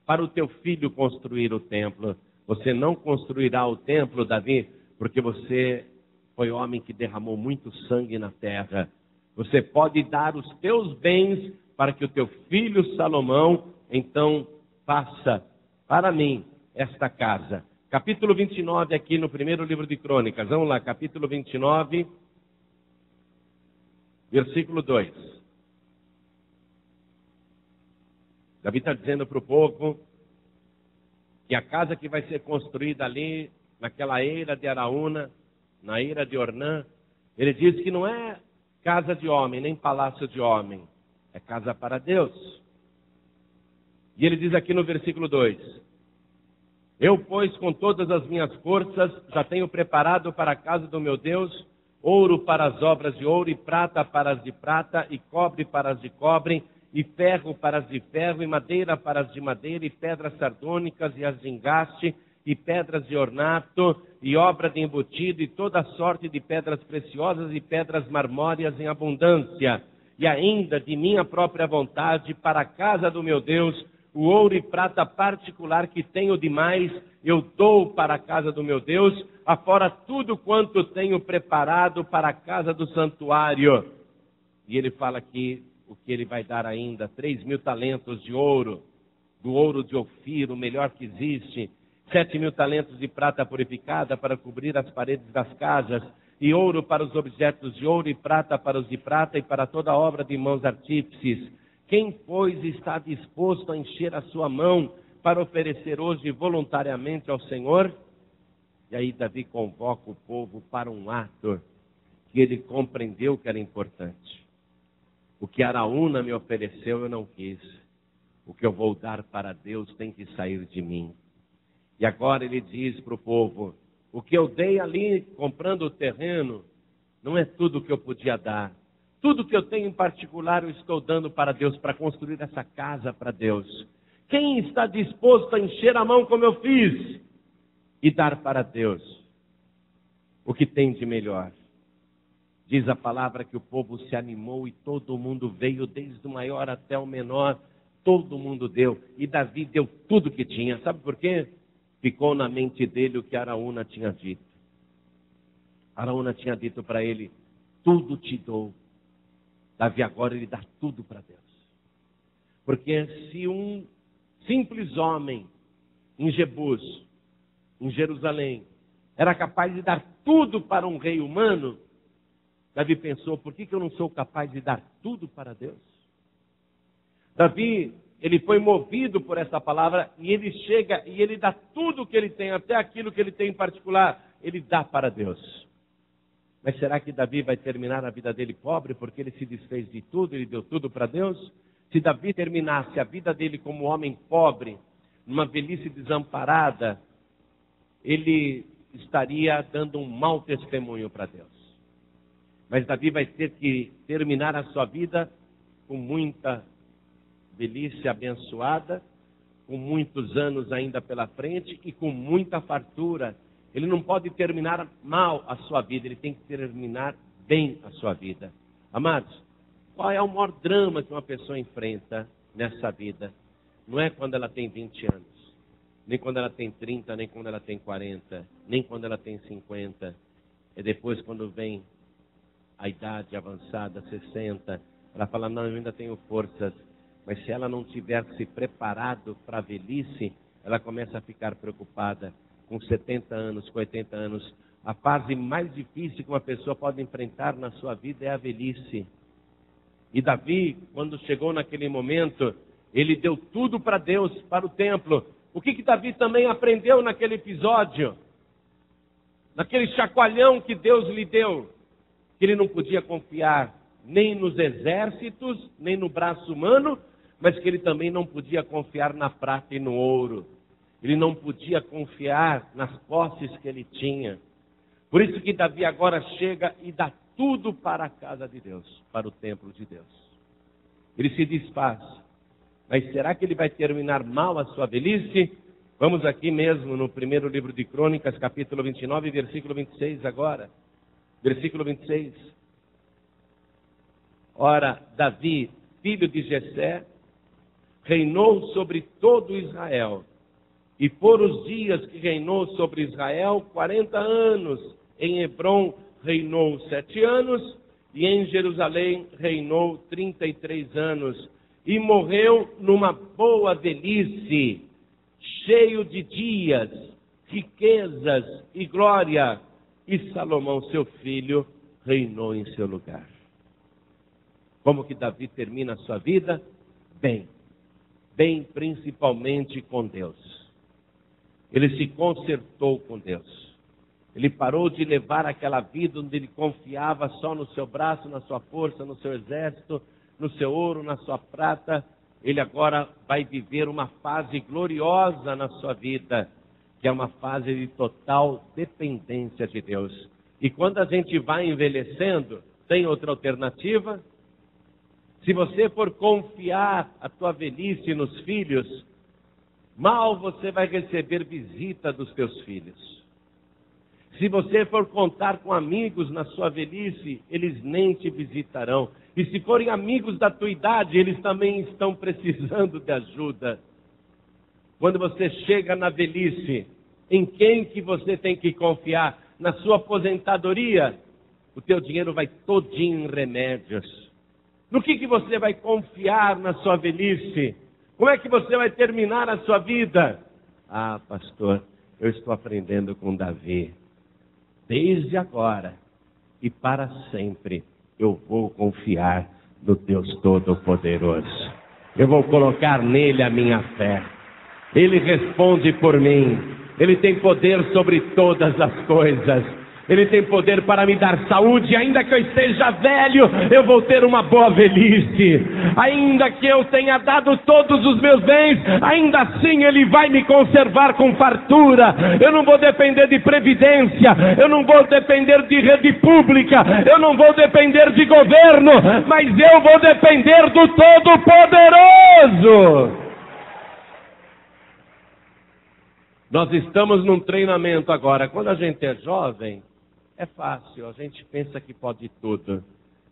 para o teu filho construir o templo. Você não construirá o templo, Davi, porque você foi homem que derramou muito sangue na terra. Você pode dar os teus bens para que o teu filho Salomão, então, faça para mim esta casa. Capítulo 29 aqui no primeiro livro de Crônicas. Vamos lá, capítulo 29, versículo 2. Davi está dizendo para o povo que a casa que vai ser construída ali, naquela eira de Araúna, na eira de Ornã, ele diz que não é casa de homem, nem palácio de homem, é casa para Deus. E ele diz aqui no versículo 2: eu, pois, com todas as minhas forças, já tenho preparado para a casa do meu Deus ouro para as obras de ouro, e prata para as de prata, e cobre para as de cobre, e ferro para as de ferro, e madeira para as de madeira, e pedras sardônicas e as de engaste, e pedras de ornato, e obra de embutido, e toda sorte de pedras preciosas e pedras marmóreas em abundância. E ainda de minha própria vontade, para a casa do meu Deus, o ouro e prata particular que tenho demais, eu dou para a casa do meu Deus, afora tudo quanto tenho preparado para a casa do santuário. E ele fala aqui o que ele vai dar ainda: 3.000 talentos de ouro, do ouro de Ofir, o melhor que existe, 7.000 talentos de prata purificada para cobrir as paredes das casas, e ouro para os objetos de ouro, e prata para os de prata, e para toda obra de mãos artífices. Quem, pois, está disposto a encher a sua mão para oferecer hoje voluntariamente ao Senhor? E aí Davi convoca o povo para um ato que ele compreendeu que era importante. O que Araúna me ofereceu eu não quis. O que eu vou dar para Deus tem que sair de mim. E agora ele diz para o povo: o que eu dei ali comprando o terreno não é tudo o que eu podia dar. Tudo que eu tenho em particular eu estou dando para Deus, para construir essa casa para Deus. Quem está disposto a encher a mão como eu fiz e dar para Deus o que tem de melhor? Diz a palavra que o povo se animou e todo mundo veio, desde o maior até o menor, todo mundo deu. E Davi deu tudo que tinha. Sabe por quê? Ficou na mente dele o que Araúna tinha dito. Araúna tinha dito para ele: tudo te dou. Davi agora ele dá tudo para Deus. Porque se um simples homem em Jebus, em Jerusalém, era capaz de dar tudo para um rei humano, Davi pensou: por que eu não sou capaz de dar tudo para Deus? Davi, ele foi movido por essa palavra, e ele chega e ele dá tudo o que ele tem, até aquilo que ele tem em particular, ele dá para Deus. Mas será que Davi vai terminar a vida dele pobre porque ele se desfez de tudo, ele deu tudo para Deus? Se Davi terminasse a vida dele como homem pobre, numa velhice desamparada, ele estaria dando um mau testemunho para Deus. Mas Davi vai ter que terminar a sua vida com muita velhice abençoada, com muitos anos ainda pela frente e com muita fartura. Ele não pode terminar mal a sua vida, ele tem que terminar bem a sua vida. Amados, qual é o maior drama que uma pessoa enfrenta nessa vida? Não é quando ela tem 20 anos, nem quando ela tem 30, nem quando ela tem 40, nem quando ela tem 50. É depois quando vem a idade avançada, 60, ela fala: não, eu ainda tenho forças. Mas se ela não tiver se preparado para a velhice, ela começa a ficar preocupada. Com 70 anos, com 80 anos, a fase mais difícil que uma pessoa pode enfrentar na sua vida é a velhice. E Davi, quando chegou naquele momento, ele deu tudo para Deus, para o templo. O que Davi também aprendeu naquele episódio? Naquele chacoalhão que Deus lhe deu, que ele não podia confiar nem nos exércitos, nem no braço humano, mas que ele também não podia confiar na prata e no ouro. Ele não podia confiar nas posses que ele tinha. Por isso que Davi agora chega e dá tudo para a casa de Deus, para o templo de Deus. Ele se desfaz. Mas será que ele vai terminar mal a sua velhice? Vamos aqui mesmo no primeiro livro de Crônicas, capítulo 29, versículo 26 agora. Versículo 26. Ora, Davi, filho de Jessé, reinou sobre todo Israel. E por os dias que reinou sobre Israel, 40 anos. Em Hebrom reinou 7 anos. E em Jerusalém reinou 33 anos. E morreu numa boa velhice, cheio de dias, riquezas e glória. E Salomão, seu filho, reinou em seu lugar. Como que Davi termina a sua vida? Bem. Bem principalmente com Deus. Ele se consertou com Deus. Ele parou de levar aquela vida onde ele confiava só no seu braço, na sua força, no seu exército, no seu ouro, na sua prata. Ele agora vai viver uma fase gloriosa na sua vida, que é uma fase de total dependência de Deus. E quando a gente vai envelhecendo, tem outra alternativa? Se você for confiar a tua velhice nos filhos, mal você vai receber visita dos teus filhos. Se você for contar com amigos na sua velhice, eles nem te visitarão. E se forem amigos da tua idade, eles também estão precisando de ajuda. Quando você chega na velhice, em quem que você tem que confiar? Na sua aposentadoria? O teu dinheiro vai todinho em remédios. No que você vai confiar na sua velhice? Como é que você vai terminar a sua vida? Ah, pastor, eu estou aprendendo com Davi. Desde agora e para sempre, eu vou confiar no Deus Todo-Poderoso. Eu vou colocar nele a minha fé. Ele responde por mim. Ele tem poder sobre todas as coisas. Ele tem poder para me dar saúde. Ainda que eu esteja velho, eu vou ter uma boa velhice. Ainda que eu tenha dado todos os meus bens, ainda assim Ele vai me conservar com fartura. Eu não vou depender de previdência, eu não vou depender de rede pública, eu não vou depender de governo, mas eu vou depender do Todo-Poderoso. Nós estamos num treinamento agora. Quando a gente é jovem, é fácil, a gente pensa que pode tudo.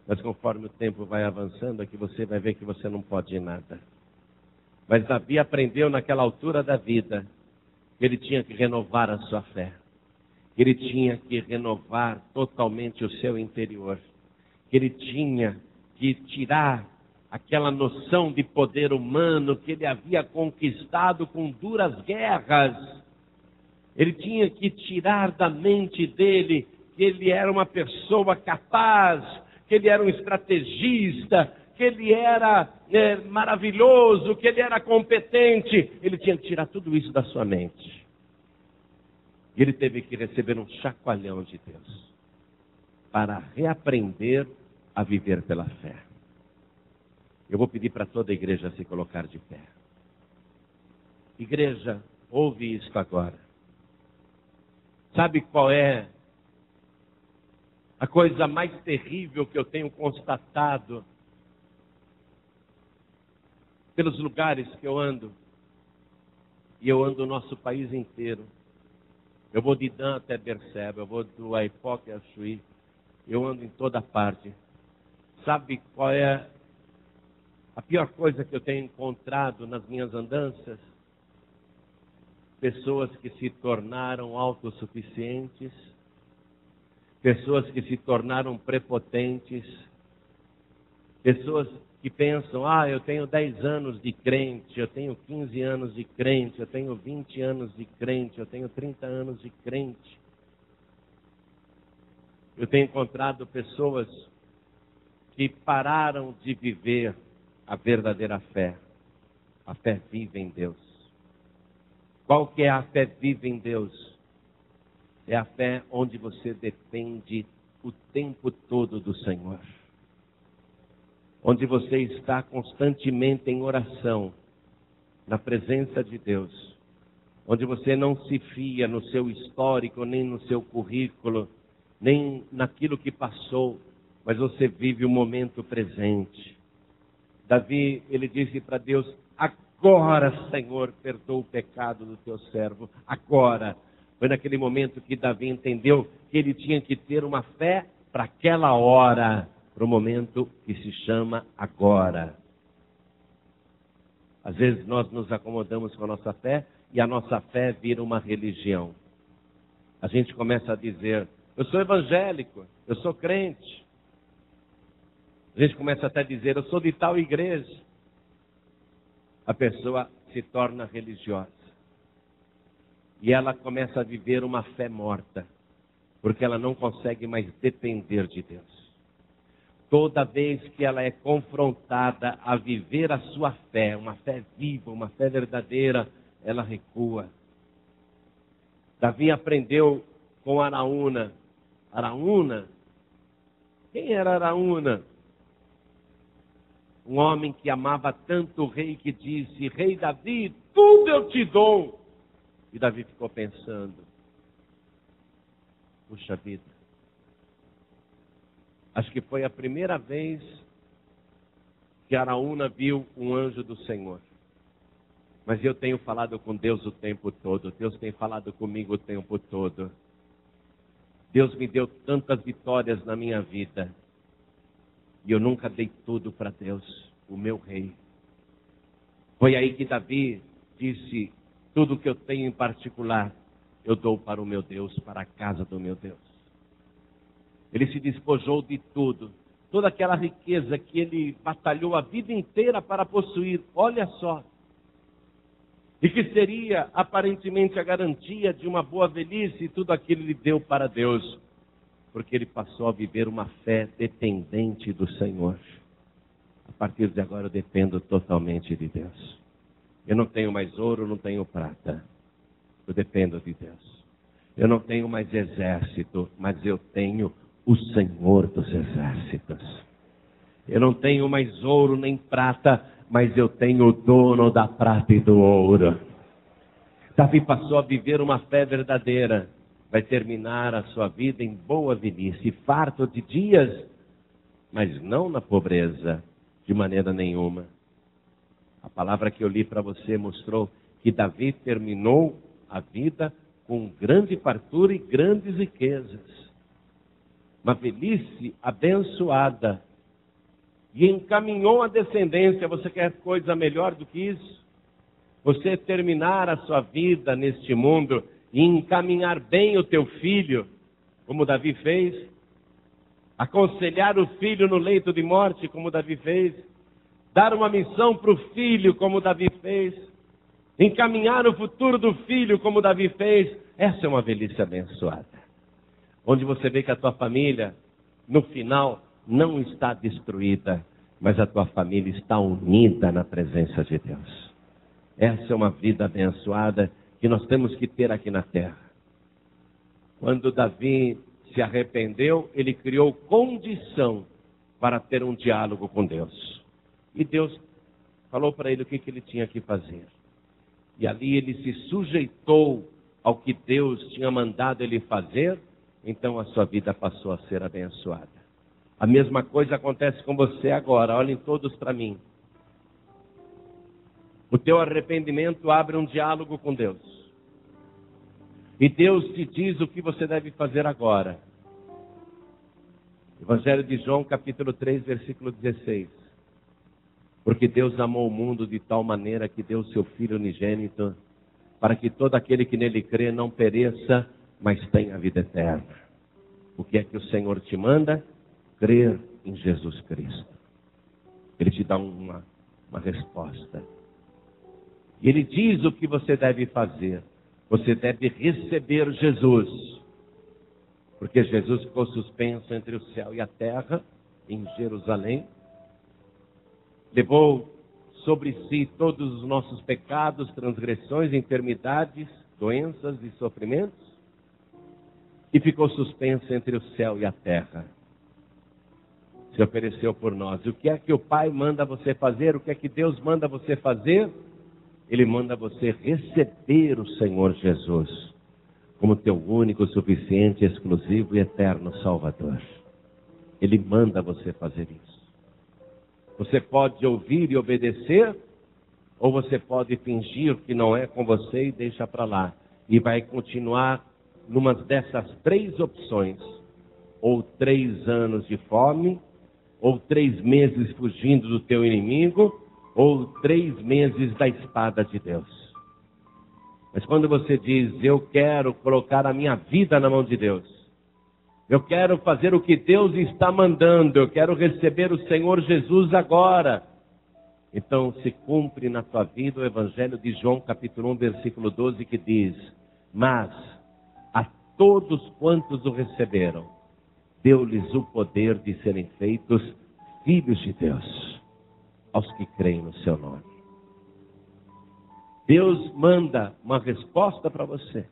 Mas conforme o tempo vai avançando, é que você vai ver que você não pode nada. Mas Davi aprendeu naquela altura da vida que ele tinha que renovar a sua fé. Que ele tinha que renovar totalmente o seu interior. Que ele tinha que tirar aquela noção de poder humano que ele havia conquistado com duras guerras. Ele tinha que tirar da mente dele que ele era uma pessoa capaz, que ele era um estrategista, que ele era maravilhoso, que ele era competente. Ele tinha que tirar tudo isso da sua mente. E ele teve que receber um chacoalhão de Deus para reaprender a viver pela fé. Eu vou pedir para toda a igreja se colocar de pé. Igreja, ouve isto agora. Sabe qual é a coisa mais terrível que eu tenho constatado pelos lugares que eu ando? E eu ando o nosso país inteiro. Eu vou de Dan até Berseba, eu vou do Aipoque a Chuí. Eu ando em toda parte. Sabe qual é a pior coisa que eu tenho encontrado nas minhas andanças? Pessoas que se tornaram autossuficientes, pessoas que se tornaram prepotentes, pessoas que pensam, eu tenho 10 anos de crente, eu tenho 15 anos de crente, eu tenho 20 anos de crente, eu tenho 30 anos de crente. Eu tenho encontrado pessoas que pararam de viver a verdadeira fé, a fé viva em Deus. Qual que é a fé viva em Deus? É a fé onde você depende o tempo todo do Senhor. Onde você está constantemente em oração, na presença de Deus. onde você não se fia no seu histórico, nem no seu currículo, nem naquilo que passou, mas você vive o momento presente. Davi, ele disse para Deus: agora, Senhor, perdoa o pecado do teu servo, agora. Foi naquele momento que Davi entendeu que ele tinha que ter uma fé para aquela hora, para o momento que se chama agora. Às vezes nós nos acomodamos com a nossa fé e a nossa fé vira uma religião. A gente começa a dizer: eu sou evangélico, eu sou crente. A gente começa até a dizer: eu sou de tal igreja. A pessoa se torna religiosa. E ela começa a viver uma fé morta, porque ela não consegue mais depender de Deus. Toda vez que ela é confrontada a viver a sua fé, uma fé viva, uma fé verdadeira, ela recua. Davi aprendeu com Araúna. Araúna? Quem era Araúna? Um homem que amava tanto o rei que disse: Rei Davi, tudo eu te dou. E Davi ficou pensando: puxa vida, acho que foi a primeira vez que Araúna viu um anjo do Senhor. Mas eu tenho falado com Deus o tempo todo. Deus tem falado comigo o tempo todo. Deus me deu tantas vitórias na minha vida. E eu nunca dei tudo para Deus, o meu rei. Foi aí que Davi disse: tudo que eu tenho em particular, eu dou para o meu Deus, para a casa do meu Deus. Ele se despojou de tudo. Toda aquela riqueza que ele batalhou a vida inteira para possuir. Olha só. E que seria aparentemente a garantia de uma boa velhice, e tudo aquilo ele deu para Deus. Porque ele passou a viver uma fé dependente do Senhor. A partir de agora eu dependo totalmente de Deus. Eu não tenho mais ouro, não tenho prata. Eu dependo de Deus. Eu não tenho mais exército, mas eu tenho o Senhor dos exércitos. Eu não tenho mais ouro nem prata, mas eu tenho o dono da prata e do ouro. Davi passou a viver uma fé verdadeira. Vai terminar a sua vida em boa velhice, farto de dias, mas não na pobreza, de maneira nenhuma. A palavra que eu li para você mostrou que Davi terminou a vida com grande fartura e grandes riquezas. Uma velhice abençoada. E encaminhou a descendência. Você quer coisa melhor do que isso? Você terminar a sua vida neste mundo e encaminhar bem o teu filho, como Davi fez. Aconselhar o filho no leito de morte, como Davi fez. Dar uma missão para o filho, como Davi fez. Encaminhar o futuro do filho, como Davi fez. Essa é uma velhice abençoada. Onde você vê que a tua família, no final, não está destruída, mas a tua família está unida na presença de Deus. Essa é uma vida abençoada que nós temos que ter aqui na terra. Quando Davi se arrependeu, ele criou condição para ter um diálogo com Deus. E Deus falou para ele o que ele tinha que fazer. E ali ele se sujeitou ao que Deus tinha mandado ele fazer, então a sua vida passou a ser abençoada. A mesma coisa acontece com você agora, olhem todos para mim. O teu arrependimento abre um diálogo com Deus. E Deus te diz o que você deve fazer agora. Evangelho de João, capítulo 3, versículo 16. Porque Deus amou o mundo de tal maneira que deu o seu Filho unigênito, para que todo aquele que nele crê não pereça, mas tenha a vida eterna. O que é que o Senhor te manda? Crer em Jesus Cristo. Ele te dá uma resposta. E ele diz o que você deve fazer. Você deve receber Jesus. Porque Jesus ficou suspenso entre o céu e a terra, em Jerusalém. Levou sobre si todos os nossos pecados, transgressões, enfermidades, doenças e sofrimentos. E ficou suspenso entre o céu e a terra. Se ofereceu por nós. E o que é que o Pai manda você fazer? O que é que Deus manda você fazer? Ele manda você receber o Senhor Jesus como teu único, suficiente, exclusivo e eterno Salvador. Ele manda você fazer isso. Você pode ouvir e obedecer, ou você pode fingir que não é com você e deixa para lá. E vai continuar numa dessas 3 opções. Ou 3 anos de fome, ou 3 meses fugindo do teu inimigo, ou 3 meses da espada de Deus. Mas quando você diz, eu quero colocar a minha vida na mão de Deus, eu quero fazer o que Deus está mandando, eu quero receber o Senhor Jesus agora, então se cumpre na tua vida o Evangelho de João, capítulo 1, versículo 12, que diz, mas a todos quantos o receberam, deu-lhes o poder de serem feitos filhos de Deus, aos que creem no seu nome. Deus manda uma resposta para você.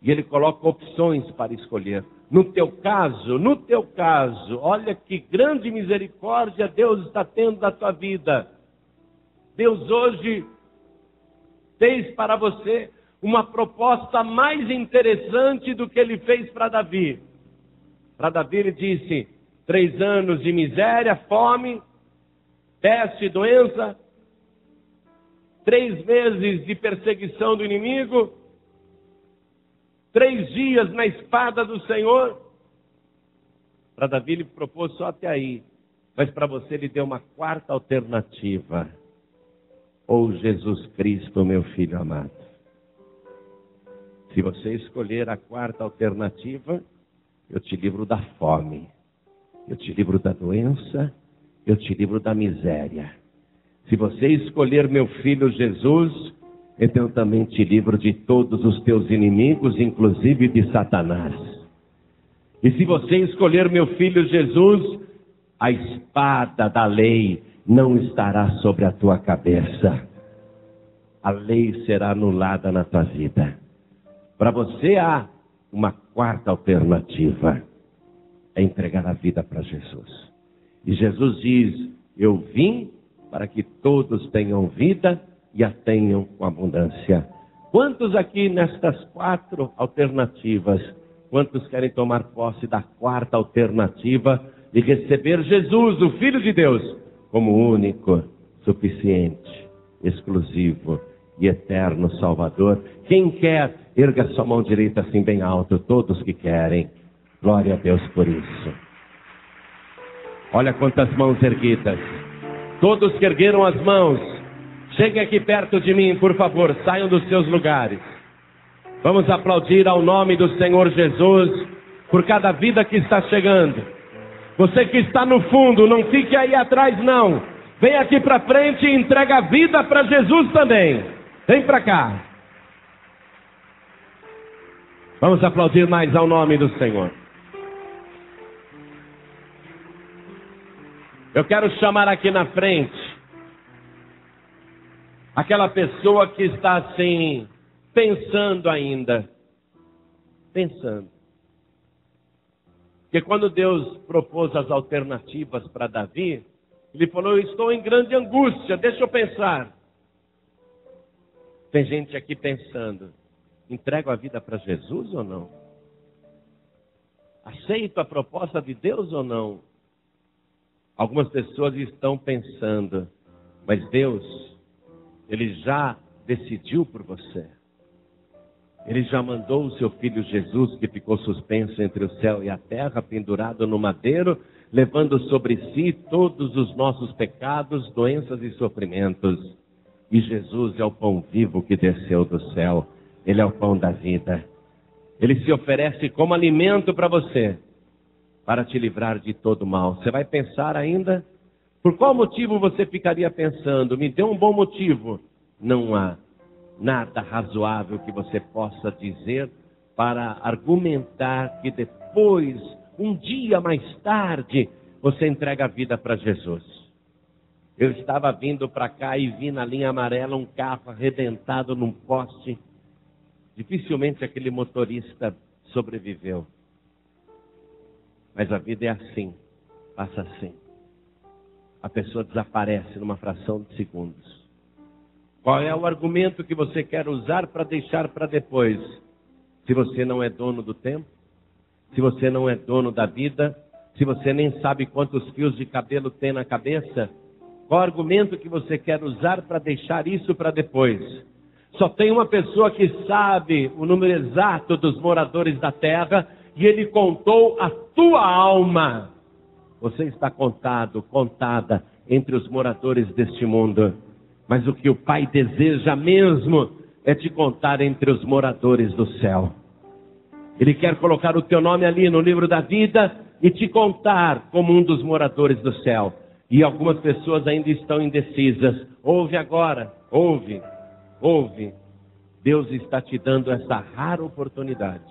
E Ele coloca opções para escolher. No teu caso, olha que grande misericórdia Deus está tendo na tua vida. Deus hoje fez para você uma proposta mais interessante do que Ele fez para Davi. Para Davi Ele disse, 3 anos de miséria, fome, peste, doença, 3 meses de perseguição do inimigo, 3 dias na espada do Senhor. Para Davi ele propôs só até aí, mas para você ele deu uma 4ª alternativa. Ou Jesus Cristo, meu filho amado. Se você escolher a 4ª alternativa, eu te livro da fome, eu te livro da doença, eu te livro da miséria. Se você escolher meu filho Jesus, então eu também te livro de todos os teus inimigos, inclusive de Satanás. E se você escolher meu filho Jesus, a espada da lei não estará sobre a tua cabeça. A lei será anulada na tua vida. Para você há uma 4ª alternativa. É entregar a vida para Jesus. E Jesus diz, eu vim para que todos tenham vida e a tenham com abundância. Quantos aqui nestas 4 alternativas, quantos querem tomar posse da 4ª alternativa e receber Jesus, o Filho de Deus, como único, suficiente, exclusivo e eterno Salvador? Quem quer, erga sua mão direita assim bem alto, todos que querem. Glória a Deus por isso. Olha quantas mãos erguidas. Todos que ergueram as mãos, cheguem aqui perto de mim, por favor, saiam dos seus lugares. Vamos aplaudir ao nome do Senhor Jesus, por cada vida que está chegando. Você que está no fundo, não fique aí atrás não. Vem aqui para frente e entrega a vida para Jesus também. Vem para cá. Vamos aplaudir mais ao nome do Senhor. Eu quero chamar aqui na frente aquela pessoa que está assim, pensando ainda. Pensando. Porque quando Deus propôs as alternativas para Davi, ele falou, eu estou em grande angústia, deixa eu pensar. Tem gente aqui pensando, entrego a vida para Jesus ou não? Aceito a proposta de Deus ou não? Algumas pessoas estão pensando, mas Deus, Ele já decidiu por você. Ele já mandou o seu Filho Jesus, que ficou suspenso entre o céu e a terra, pendurado no madeiro, levando sobre si todos os nossos pecados, doenças e sofrimentos. E Jesus é o pão vivo que desceu do céu. Ele é o pão da vida. Ele se oferece como alimento para você, para te livrar de todo mal. Você vai pensar ainda? Por qual motivo você ficaria pensando? Me dê um bom motivo. Não há nada razoável que você possa dizer para argumentar que depois, um dia mais tarde, você entrega a vida para Jesus. Eu estava vindo para cá e vi na linha amarela um carro arrebentado num poste. Dificilmente aquele motorista sobreviveu. Mas a vida é assim, passa assim. A pessoa desaparece numa fração de segundos. Qual é o argumento que você quer usar para deixar para depois? Se você não é dono do tempo, se você não é dono da vida, se você nem sabe quantos fios de cabelo tem na cabeça, qual argumento que você quer usar para deixar isso para depois? Só tem uma pessoa que sabe o número exato dos moradores da terra, e ele contou a tua alma. Você está contada entre os moradores deste mundo. Mas o que o Pai deseja mesmo é te contar entre os moradores do céu. Ele quer colocar o teu nome ali no livro da vida e te contar como um dos moradores do céu. E algumas pessoas ainda estão indecisas. Ouve agora, ouve. Deus está te dando essa rara oportunidade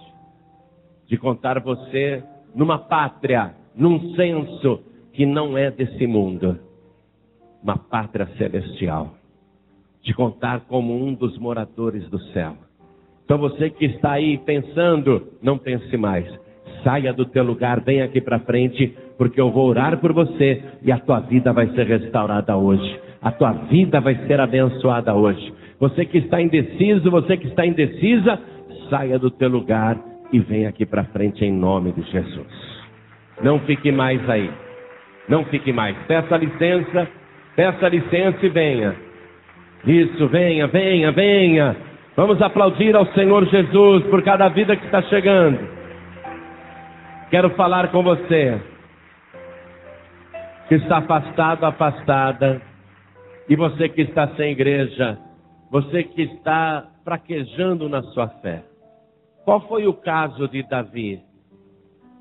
de contar você numa pátria, num censo que não é desse mundo. Uma pátria celestial. De contar como um dos moradores do céu. Então você que está aí pensando, não pense mais. Saia do teu lugar, vem aqui para frente, porque eu vou orar por você e a tua vida vai ser restaurada hoje. A tua vida vai ser abençoada hoje. Você que está indeciso, você que está indecisa, saia do teu lugar e vem aqui para frente em nome de Jesus. Não fique mais aí. Não fique mais. Peça licença e venha. Isso, venha. Vamos aplaudir ao Senhor Jesus por cada vida que está chegando. Quero falar com você que está afastada, e você que está sem igreja, você que está fraquejando na sua fé. Qual foi o caso de Davi?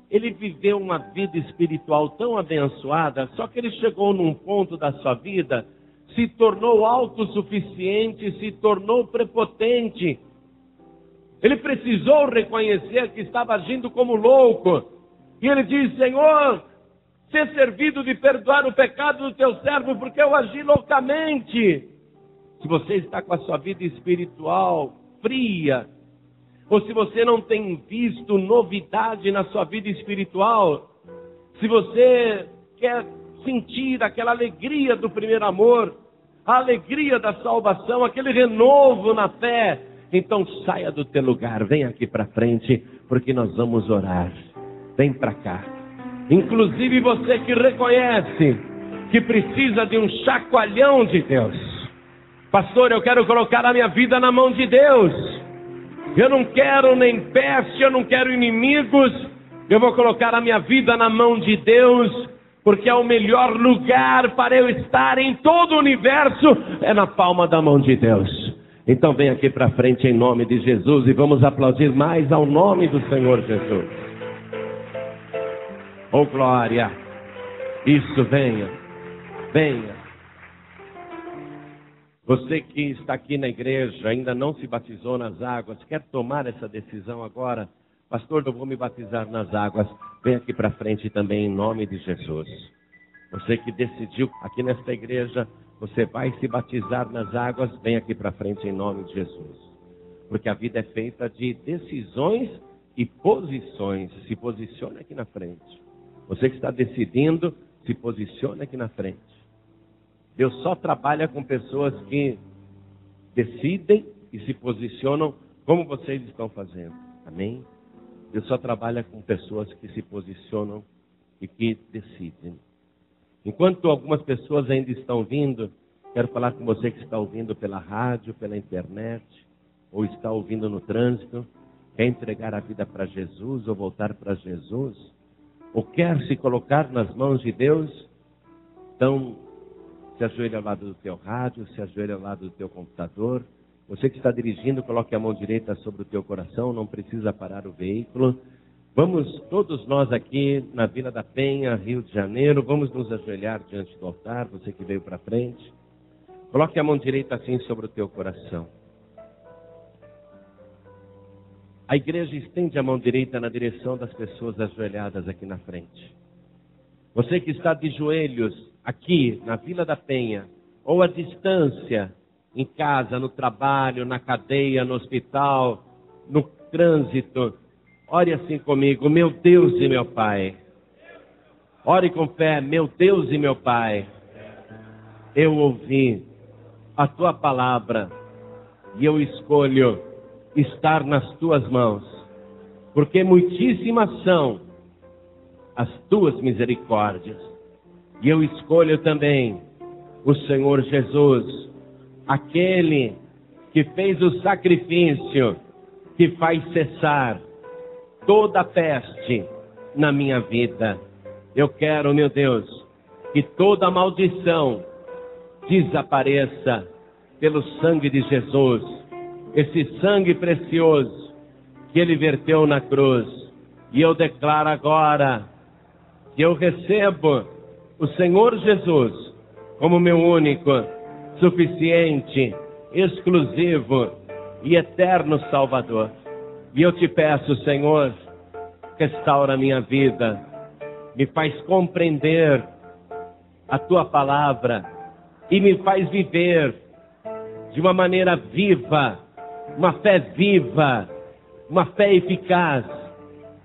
Ele viveu uma vida espiritual tão abençoada, só que ele chegou num ponto da sua vida, se tornou autossuficiente, se tornou prepotente. Ele precisou reconhecer que estava agindo como louco. E ele diz: Senhor, ser servido de perdoar o pecado do teu servo, porque eu agi loucamente. Se você está com a sua vida espiritual fria, ou se você não tem visto novidade na sua vida espiritual, se você quer sentir aquela alegria do primeiro amor, a alegria da salvação, aquele renovo na fé, então saia do teu lugar, vem aqui para frente, porque nós vamos orar. Vem para cá. Inclusive você que reconhece que precisa de um chacoalhão de Deus. Pastor, eu quero colocar a minha vida na mão de Deus. Eu não quero nem peste, eu não quero inimigos. Eu vou colocar a minha vida na mão de Deus, porque é o melhor lugar para eu estar em todo o universo, é na palma da mão de Deus. Então vem aqui para frente em nome de Jesus e vamos aplaudir mais ao nome do Senhor Jesus. Oh glória! Isso, venha. Você que está aqui na igreja, ainda não se batizou nas águas, quer tomar essa decisão agora? Pastor, eu vou me batizar nas águas. Vem aqui para frente também em nome de Jesus. Você que decidiu aqui nesta igreja, você vai se batizar nas águas, vem aqui para frente em nome de Jesus. Porque a vida é feita de decisões e posições. Se posicione aqui na frente. Você que está decidindo, se posicione aqui na frente. Deus só trabalha com pessoas que decidem e se posicionam como vocês estão fazendo. Amém? Deus só trabalha com pessoas que se posicionam e que decidem. Enquanto algumas pessoas ainda estão vindo, quero falar com você que está ouvindo pela rádio, pela internet, ou está ouvindo no trânsito, quer entregar a vida para Jesus ou voltar para Jesus, ou quer se colocar nas mãos de Deus, então se ajoelha ao lado do teu rádio, se ajoelha ao lado do teu computador. Você que está dirigindo, coloque a mão direita sobre o teu coração, não precisa parar o veículo. Vamos, todos nós aqui na Vila da Penha, Rio de Janeiro, vamos nos ajoelhar diante do altar, você que veio para frente. Coloque a mão direita assim sobre o teu coração. A igreja estende a mão direita na direção das pessoas ajoelhadas aqui na frente. Você que está de joelhos aqui na Vila da Penha, ou à distância, em casa, no trabalho, na cadeia, no hospital, no trânsito, ore assim comigo: meu Deus e meu Pai. Ore com fé: meu Deus e meu Pai. Eu ouvi a tua palavra e eu escolho estar nas tuas mãos, porque muitíssimas são as tuas misericórdias. E eu escolho também o Senhor Jesus, aquele que fez o sacrifício que faz cessar toda a peste na minha vida. Eu quero, meu Deus, que toda maldição desapareça pelo sangue de Jesus, esse sangue precioso que Ele verteu na cruz. E eu declaro agora que eu recebo o Senhor Jesus como meu único, suficiente, exclusivo e eterno Salvador. E eu te peço, Senhor, restaura a minha vida, me faz compreender a tua palavra e me faz viver de uma maneira viva, uma fé viva, uma fé eficaz,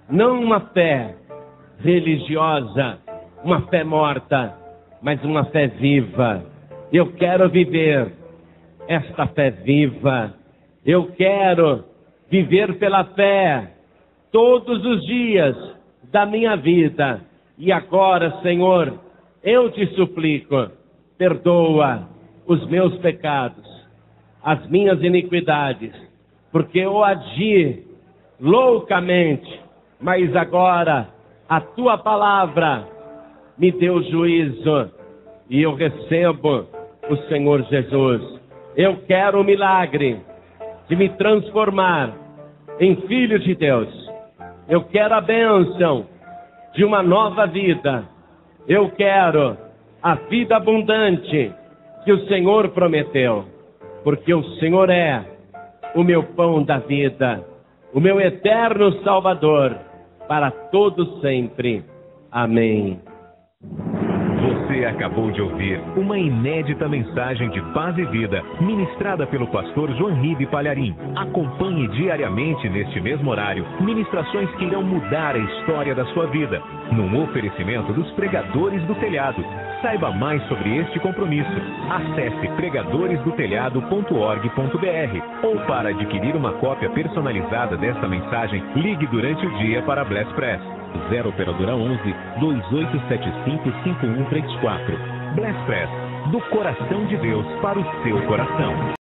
não uma fé religiosa, uma fé morta, mas uma fé viva. Eu quero viver esta fé viva. Eu quero viver pela fé todos os dias da minha vida. E agora, Senhor, eu te suplico, perdoa os meus pecados, as minhas iniquidades, porque eu agi loucamente, mas agora a tua palavra me deu juízo e eu recebo o Senhor Jesus. Eu quero o milagre de me transformar em filho de Deus. Eu quero a bênção de uma nova vida. Eu quero a vida abundante que o Senhor prometeu, porque o Senhor é o meu pão da vida, o meu eterno Salvador, para todo sempre. Amém. Você acabou de ouvir uma inédita mensagem de paz e vida, ministrada pelo pastor João Ribe Palharim. Acompanhe diariamente neste mesmo horário, ministrações que irão mudar a história da sua vida, num oferecimento dos Pregadores do Telhado. Saiba mais sobre este compromisso. Acesse pregadoresdotelhado.org.br ou para adquirir uma cópia personalizada desta mensagem, ligue durante o dia para Bless Press. 0 operadora 11 2875 5134. Bless Press, do coração de Deus para o seu coração.